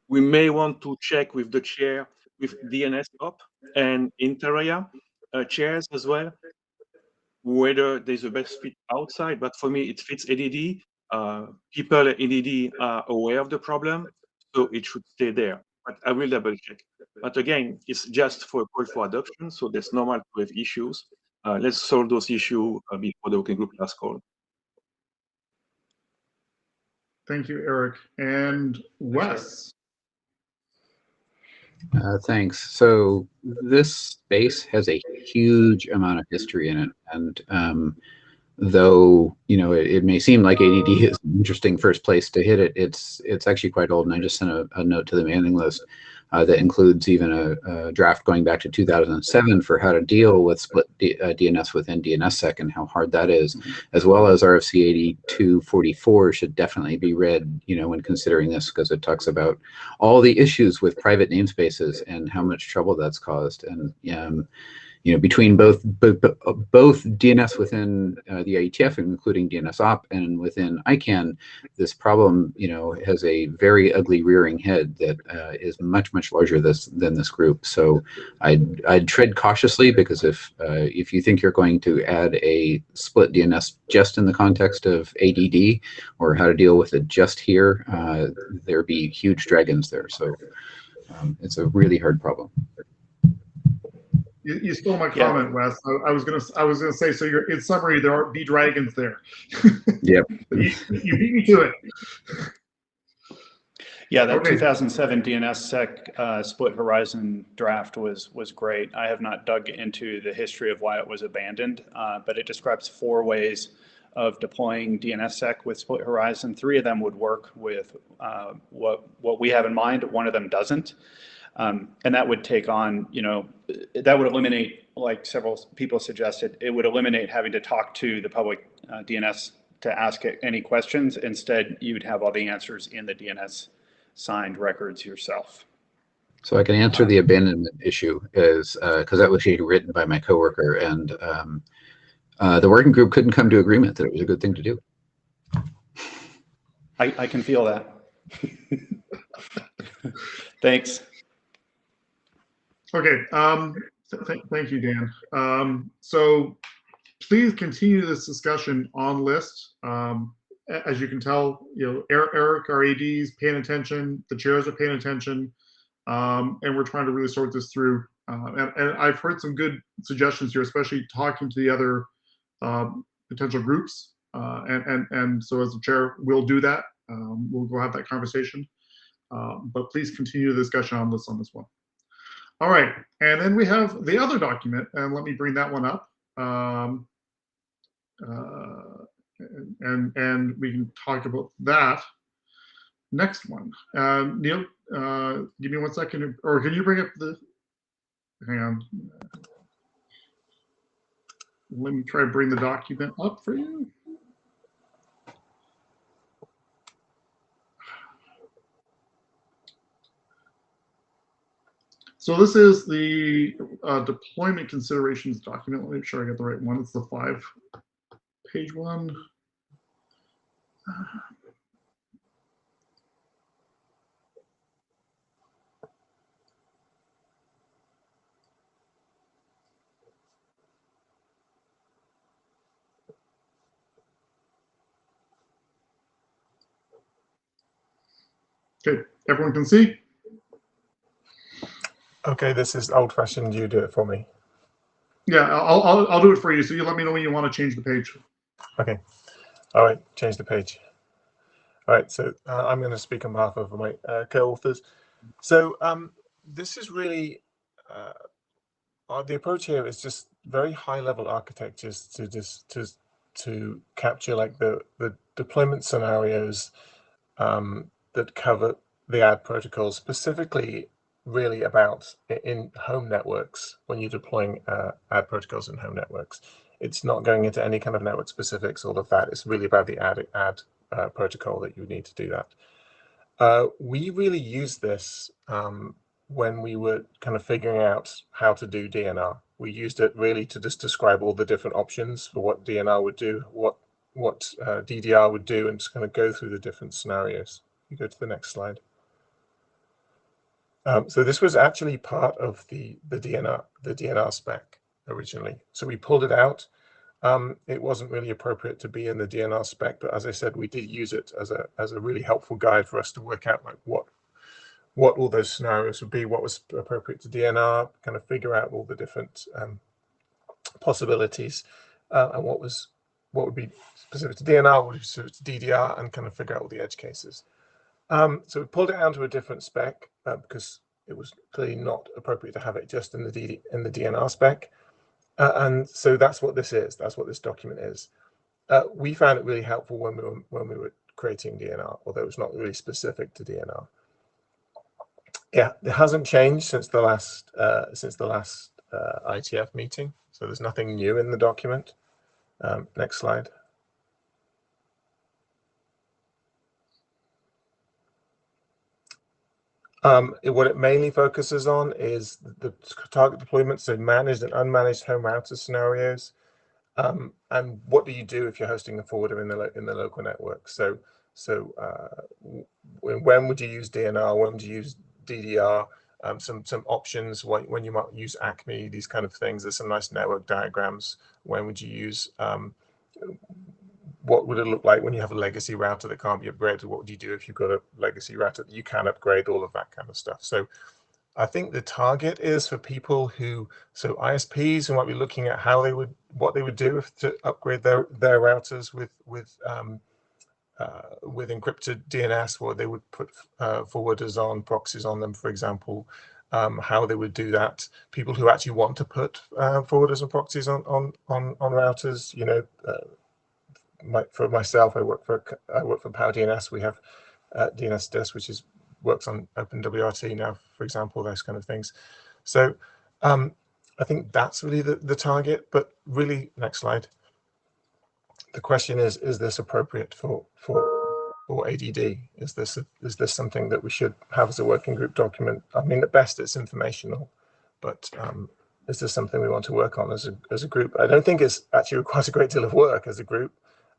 Speaker 4: We may want to check with the chair, with DNS op and Interarea chairs as well, whether there's a best fit outside. But for me, it fits ADD. People at ADD are aware of the problem, so it should stay there. But I will double check. But again, it's just for a call for adoption, so there's normal to have issues. Let's solve those issues before the working group last call.
Speaker 1: Thank you, Eric. And Wes.
Speaker 17: Thanks. So this space has a huge amount of history in it, and though it may seem like ADD is an interesting first place to hit it, it's actually quite old. And I just sent a note to the mailing list that includes even a draft going back to 2007 for how to deal with split DNS within DNSSEC and how hard that is, as well as RFC 8244 should definitely be read, when considering this, because it talks about all the issues with private namespaces and how much trouble that's caused. And between both DNS within the IETF, including DNSOP, and within ICANN, this problem, has a very ugly rearing head that is much larger than this group. So I'd tread cautiously, because if you think you're going to add a split DNS just in the context of ADD or how to deal with it just here, there'd be huge dragons there. So it's a really hard problem.
Speaker 1: You stole my comment, Wes. I was gonna say, so in summary, there are dragons there.
Speaker 17: Yep.
Speaker 1: You beat me to it.
Speaker 19: Yeah, that 2007 DNSSEC split horizon draft was great. I have not dug into the history of why it was abandoned, but it describes 4 ways of deploying DNSSEC with split horizon. 3 of them would work with what we have in mind. 1 of them doesn't. And that would take on, that would eliminate, like several people suggested, it would eliminate having to talk to the public DNS to ask it any questions. Instead, you'd have all the answers in the DNS signed records yourself.
Speaker 17: So I can answer the abandonment issue, because that was actually written by my coworker, and the working group couldn't come to agreement that it was a good thing to do.
Speaker 19: I can feel that. Thanks.
Speaker 1: Okay, thank you, Dan. So please continue this discussion on list. As you can tell, Eric, our AD, is paying attention, the chairs are paying attention, and we're trying to really sort this through. And I've heard some good suggestions here, especially talking to the other potential groups. And so as the chair, we'll do that. We'll go have that conversation. But please continue the discussion on this one. All right, and then we have the other document, and let me bring that one up. And we can talk about that next one. Neil, give me 1 second, or can you bring up the hang on. Let me try to bring the document up for you. So this is the deployment considerations document. Let me make sure I get the right one. It's the 5-page one. Okay, everyone can see?
Speaker 13: Okay, this is old-fashioned. You do it for me.
Speaker 1: Yeah, I'll do it for you. So you let me know when you want to change the page.
Speaker 13: Okay. All right, change the page. All right, so I'm going to speak on behalf of my co-authors. So this is really, the approach here is just very high-level architectures to capture like the deployment scenarios that cover the ad protocols, specifically really about in home networks when you're deploying ad protocols in home networks. It's not going into any kind of network specifics, all of that. It's really about the ad protocol that you need to do that. We really used this when we were kind of figuring out how to do DNR. We used it really to just describe all the different options for what DNR would do, what DDR would do, and just kind of go through the different scenarios. You go to the next slide. So this was actually part of the DNR spec originally. So we pulled it out. It wasn't really appropriate to be in the DNR spec, but as I said, we did use it as a really helpful guide for us to work out like what all those scenarios would be, what was appropriate to DNR, kind of figure out all the different possibilities, and what would be specific to DNR, what would be specific to DDR, and kind of figure out all the edge cases. So we pulled it down to a different spec because it was clearly not appropriate to have it just in the DNR spec. And so that's what this is. That's what this document is. We found it really helpful when we were creating DNR, although it's not really specific to DNR. Yeah, it hasn't changed since the last IETF meeting. So there's nothing new in the document. Next slide. What it mainly focuses on is the target deployment, so managed and unmanaged home router scenarios, and what do you do if you're hosting a forwarder in the local network? So when would you use DNR? When would you use DDR? Some options when you might use ACME, these kind of things. There's some nice network diagrams. When would you use? What would it look like when you have a legacy router that can't be upgraded? What would you do if you've got a legacy router that you can upgrade? All of that kind of stuff. So I think the target is for people so ISPs who might be looking at what they would do to upgrade their routers with encrypted DNS, what they would put forwarders on, proxies on them, for example, how they would do that. People who actually want to put forwarders and proxies on routers, you know. For myself, I work for Power DNS. We have DNS Disk, which works on OpenWRT now, for example, those kind of things. So I think that's really the target. But really, next slide. The question is this appropriate for ADD? Is this something that we should have as a working group document? I mean, at best, it's informational, but is this something we want to work on as a group? I don't think it's actually requires a great deal of work as a group.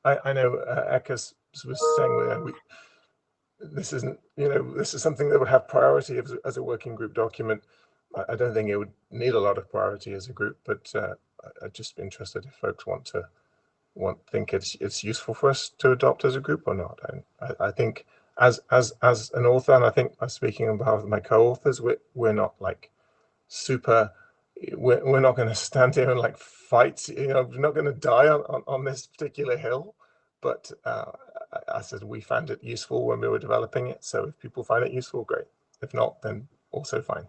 Speaker 13: I know Ekas was saying this isn't, this is something that would have priority as a working group document. I don't think it would need a lot of priority as a group, but I'd just be interested if folks think it's useful for us to adopt as a group or not. I think as an author, and I think I'm speaking on behalf of my co-authors, we're not like super. We're not going to stand here and like fight. We're not going to die on this particular hill. But I said we found it useful when we were developing it. So if people find it useful, great. If not, then also fine.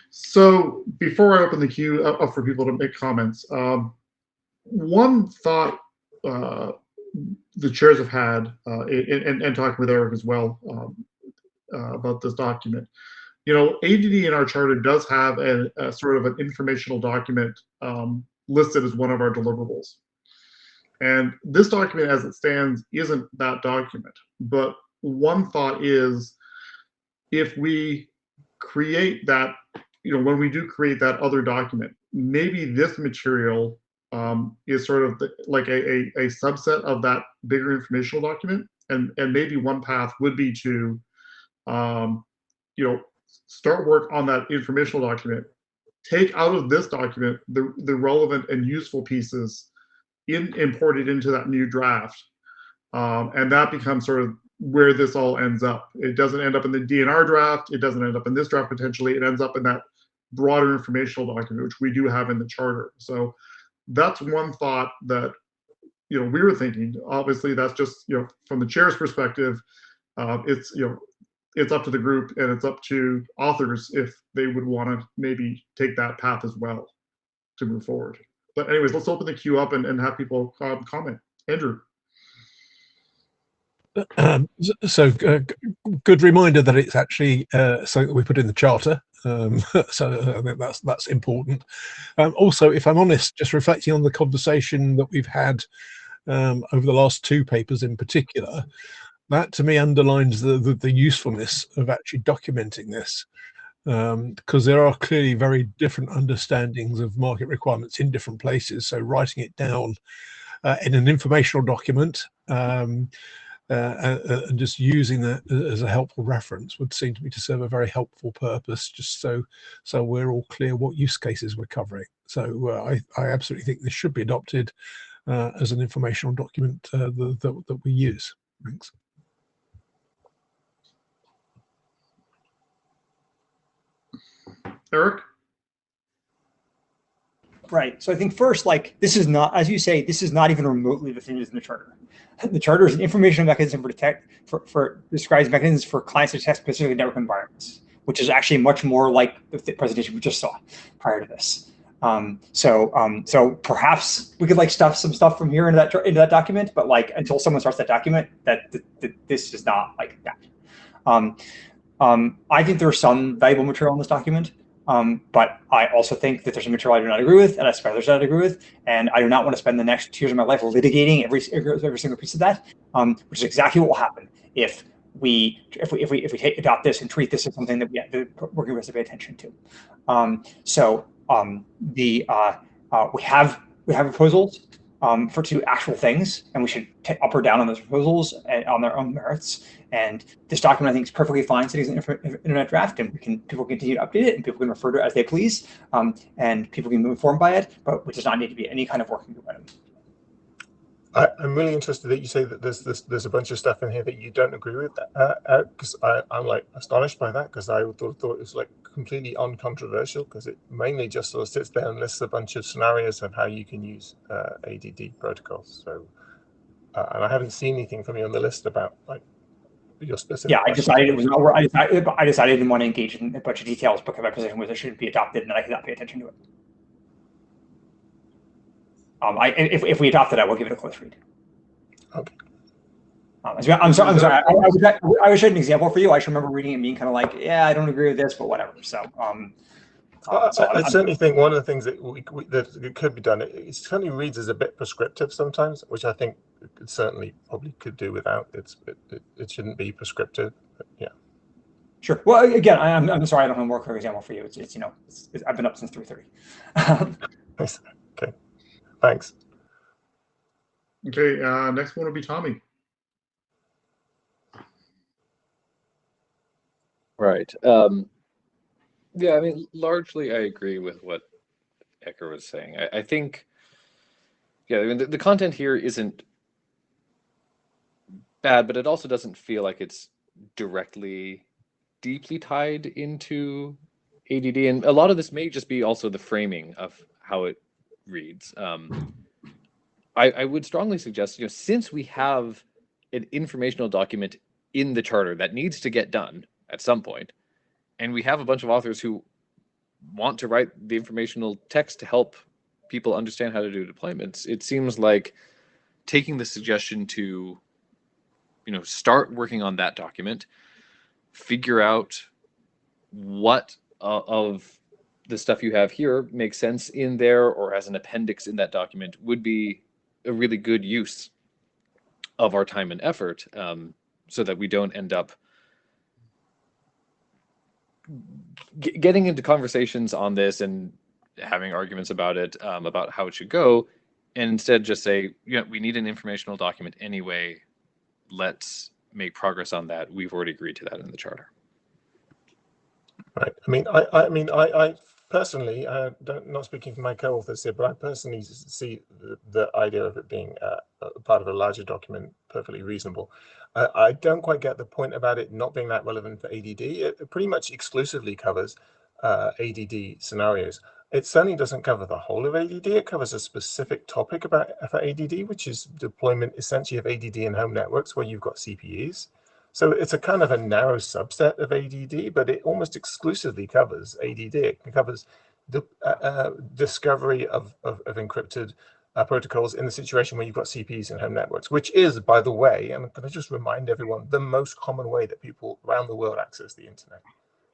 Speaker 1: So before I open the queue up for people to make comments, one thought the chairs have had, and talking with Eric as well about this document, ADD in our charter does have a sort of an informational document listed as one of our deliverables. And this document as it stands isn't that document. But one thought is, if we create that, when we do create that other document, maybe this material is sort of like a subset of that bigger informational document. And maybe one path would be to, start work on that informational document, take out of this document the relevant and useful pieces, imported into that new draft. And that becomes sort of where this all ends up. It doesn't end up in the DNR draft. It doesn't end up in this draft potentially. It ends up in that broader informational document, which we do have in the charter. So that's one thought that we were thinking. Obviously, that's just from the chair's perspective. It's up to the group and it's up to authors if they would want to maybe take that path as well to move forward. But anyways, let's open the queue up and have people comment. Andrew.
Speaker 16: So good reminder that it's actually something that we put in the charter. So I think that's important. Also, if I'm honest, just reflecting on the conversation that we've had over the last two papers in particular, that to me underlines the usefulness of actually documenting this, because there are clearly very different understandings of market requirements in different places. So writing it down in an informational document and just using that as a helpful reference would seem to me to serve a very helpful purpose, just so we're all clear what use cases we're covering. So I absolutely think this should be adopted as an informational document that we use. Thanks.
Speaker 1: Eric?
Speaker 6: Right. So I think first, this is not, as you say, this is not even remotely the thing that's in the charter. The charter is an information mechanism for describes mechanisms for clients to detect specific network environments, which is actually much more like the presentation we just saw prior to this. So perhaps we could stuff some stuff from here into that document, but until someone starts that document, this is not like that. I think there's some valuable material in this document. But I also think that there's a material I do not agree with, and I suspect others I don't agree with, and I do not want to spend the next 2 years of my life litigating every single piece of that, which is exactly what will happen if we adopt this and treat this as something that the working group has to pay attention to. We have proposals for 2 actual things, and we should take up or down on those proposals on their own merits. And this document, I think, is perfectly fine sitting as an internet draft, and people continue to update it, and people can refer to it as they please, and people can be informed by it, but it does not need to be any kind of working group item.
Speaker 13: I'm really interested that you say that there's a bunch of stuff in here that you don't agree with, because I'm astonished by that, because I thought it was completely uncontroversial, because it mainly just sort of sits there and lists a bunch of scenarios of how you can use ADD protocols. So, and I haven't seen anything from you on the list about your specific.
Speaker 6: Yeah, I decided it was not where I decided I didn't want to engage in a bunch of details because my position was it shouldn't be adopted and that I could not pay attention to it. If we adopt it, I will give it a close read.
Speaker 13: Okay.
Speaker 6: I'm sorry. I wish I had an example for you. I should remember reading it and being kind of yeah, I don't agree with this, but whatever. So.
Speaker 13: I certainly think one of the things that that could be done, it certainly reads as a bit prescriptive sometimes, which I think it certainly probably could do without. It shouldn't be prescriptive. But yeah.
Speaker 6: Sure. Well, again, I'm sorry, I don't have a more clear example for you. It's I've been up since 3:30.
Speaker 13: Nice. Okay. Thanks.
Speaker 1: Okay. Next one will be Tommy.
Speaker 3: Right. Yeah, I mean, largely I agree with what Ecker was saying. I think, yeah, I mean, the content here isn't bad, but it also doesn't feel like it's directly, deeply tied into ADD. And a lot of this may just be also the framing of how it reads. I would strongly suggest, since we have an informational document in the charter that needs to get done at some point, and we have a bunch of authors who want to write the informational text to help people understand how to do deployments, it seems like taking the suggestion to, start working on that document, figure out what of the stuff you have here makes sense in there or as an appendix in that document would be a really good use of our time and effort, so that we don't end up getting into conversations on this and having arguments about it, about how it should go, and instead just say, we need an informational document anyway. Let's make progress on that. We've already agreed to that in the charter.
Speaker 13: Right. I personally, not speaking for my co-authors here, but I personally see the idea of it being a part of a larger document perfectly reasonable. I don't quite get the point about it not being that relevant for ADD. It pretty much exclusively covers ADD scenarios. It certainly doesn't cover the whole of ADD. It covers a specific topic for ADD, which is deployment essentially of ADD in home networks where you've got CPEs. So it's a kind of a narrow subset of ADD, but it almost exclusively covers ADD. It covers the discovery of encrypted protocols in the situation where you've got CPEs in home networks, which is, by the way, and I'm going to just remind everyone, the most common way that people around the world access the internet.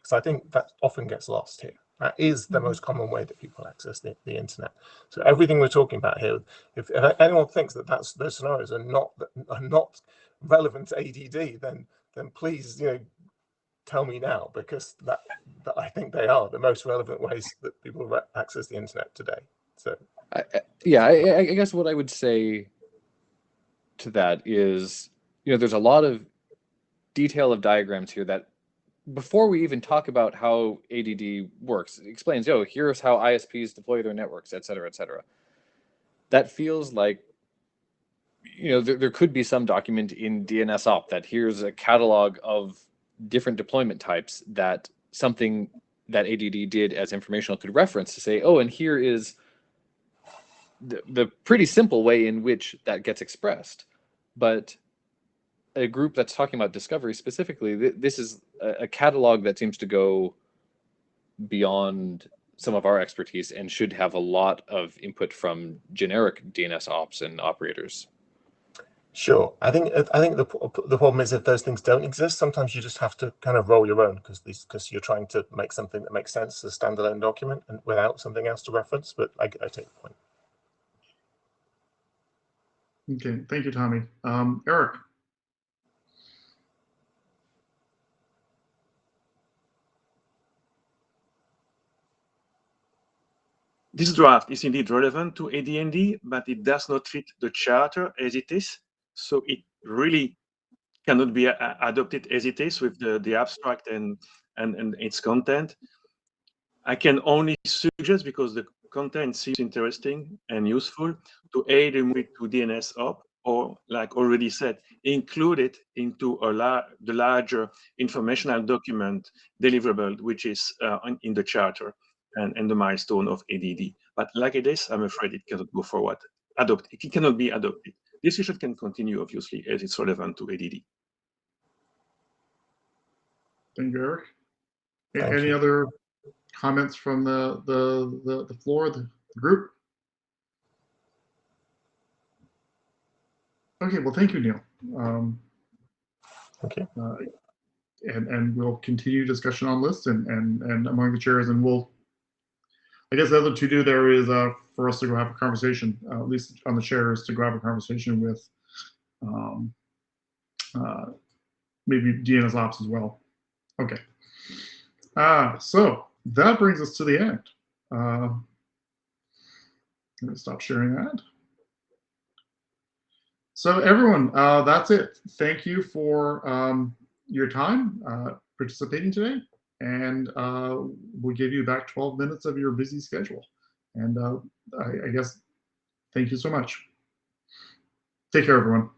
Speaker 13: So I think that often gets lost here. That is the most common way that people access the internet. So everything we're talking about here, if anyone thinks that those scenarios are not relevant to ADD, then please tell me now, because that I think they are the most relevant ways that people access the internet today. So
Speaker 3: I guess what I would say to that is, there's a lot of detail of diagrams here that before we even talk about how ADD works, it explains, here's how ISPs deploy their networks, et cetera, et cetera. That feels like, there could be some document in DNSOP that here's a catalog of different deployment types that something that ADD did as informational could reference to say, and here is the pretty simple way in which that gets expressed. But a group that's talking about discovery specifically, this is a catalog that seems to go beyond some of our expertise and should have a lot of input from generic DNS ops and operators.
Speaker 13: Sure. I think the problem is if those things don't exist, sometimes you just have to kind of roll your own because you're trying to make something that makes sense as a standalone document and without something else to reference. But I take the point.
Speaker 1: Okay, thank you, Tommy. Eric.
Speaker 4: This draft is indeed relevant to AD&D, but it does not fit the charter as it is. So it really cannot be adopted as it is with the abstract and its content. I can only suggest, because the content seems interesting and useful, to remove it to DNS op, or like already said, include it into the larger informational document deliverable, which is in the charter and the milestone of ADD. But like it is, I'm afraid it cannot go forward. It cannot be adopted. Discussion can continue, obviously, as it's relevant to ADD.
Speaker 1: Thank you, Eric.
Speaker 13: Thank
Speaker 1: Any
Speaker 13: you.
Speaker 1: other comments from the floor, the group? Okay, well, thank you, Neil.
Speaker 13: Okay.
Speaker 1: And we'll continue discussion on lists and among the chairs, and I guess the other to do there is for us to go have a conversation, at least on the chairs, to go have a conversation with maybe DNS ops as well. Okay. So that brings us to the end. I'm going to stop sharing that. So everyone, that's it. Thank you for your time participating today, and we'll give you back 12 minutes of your busy schedule. And I guess thank you so much. Take care, everyone.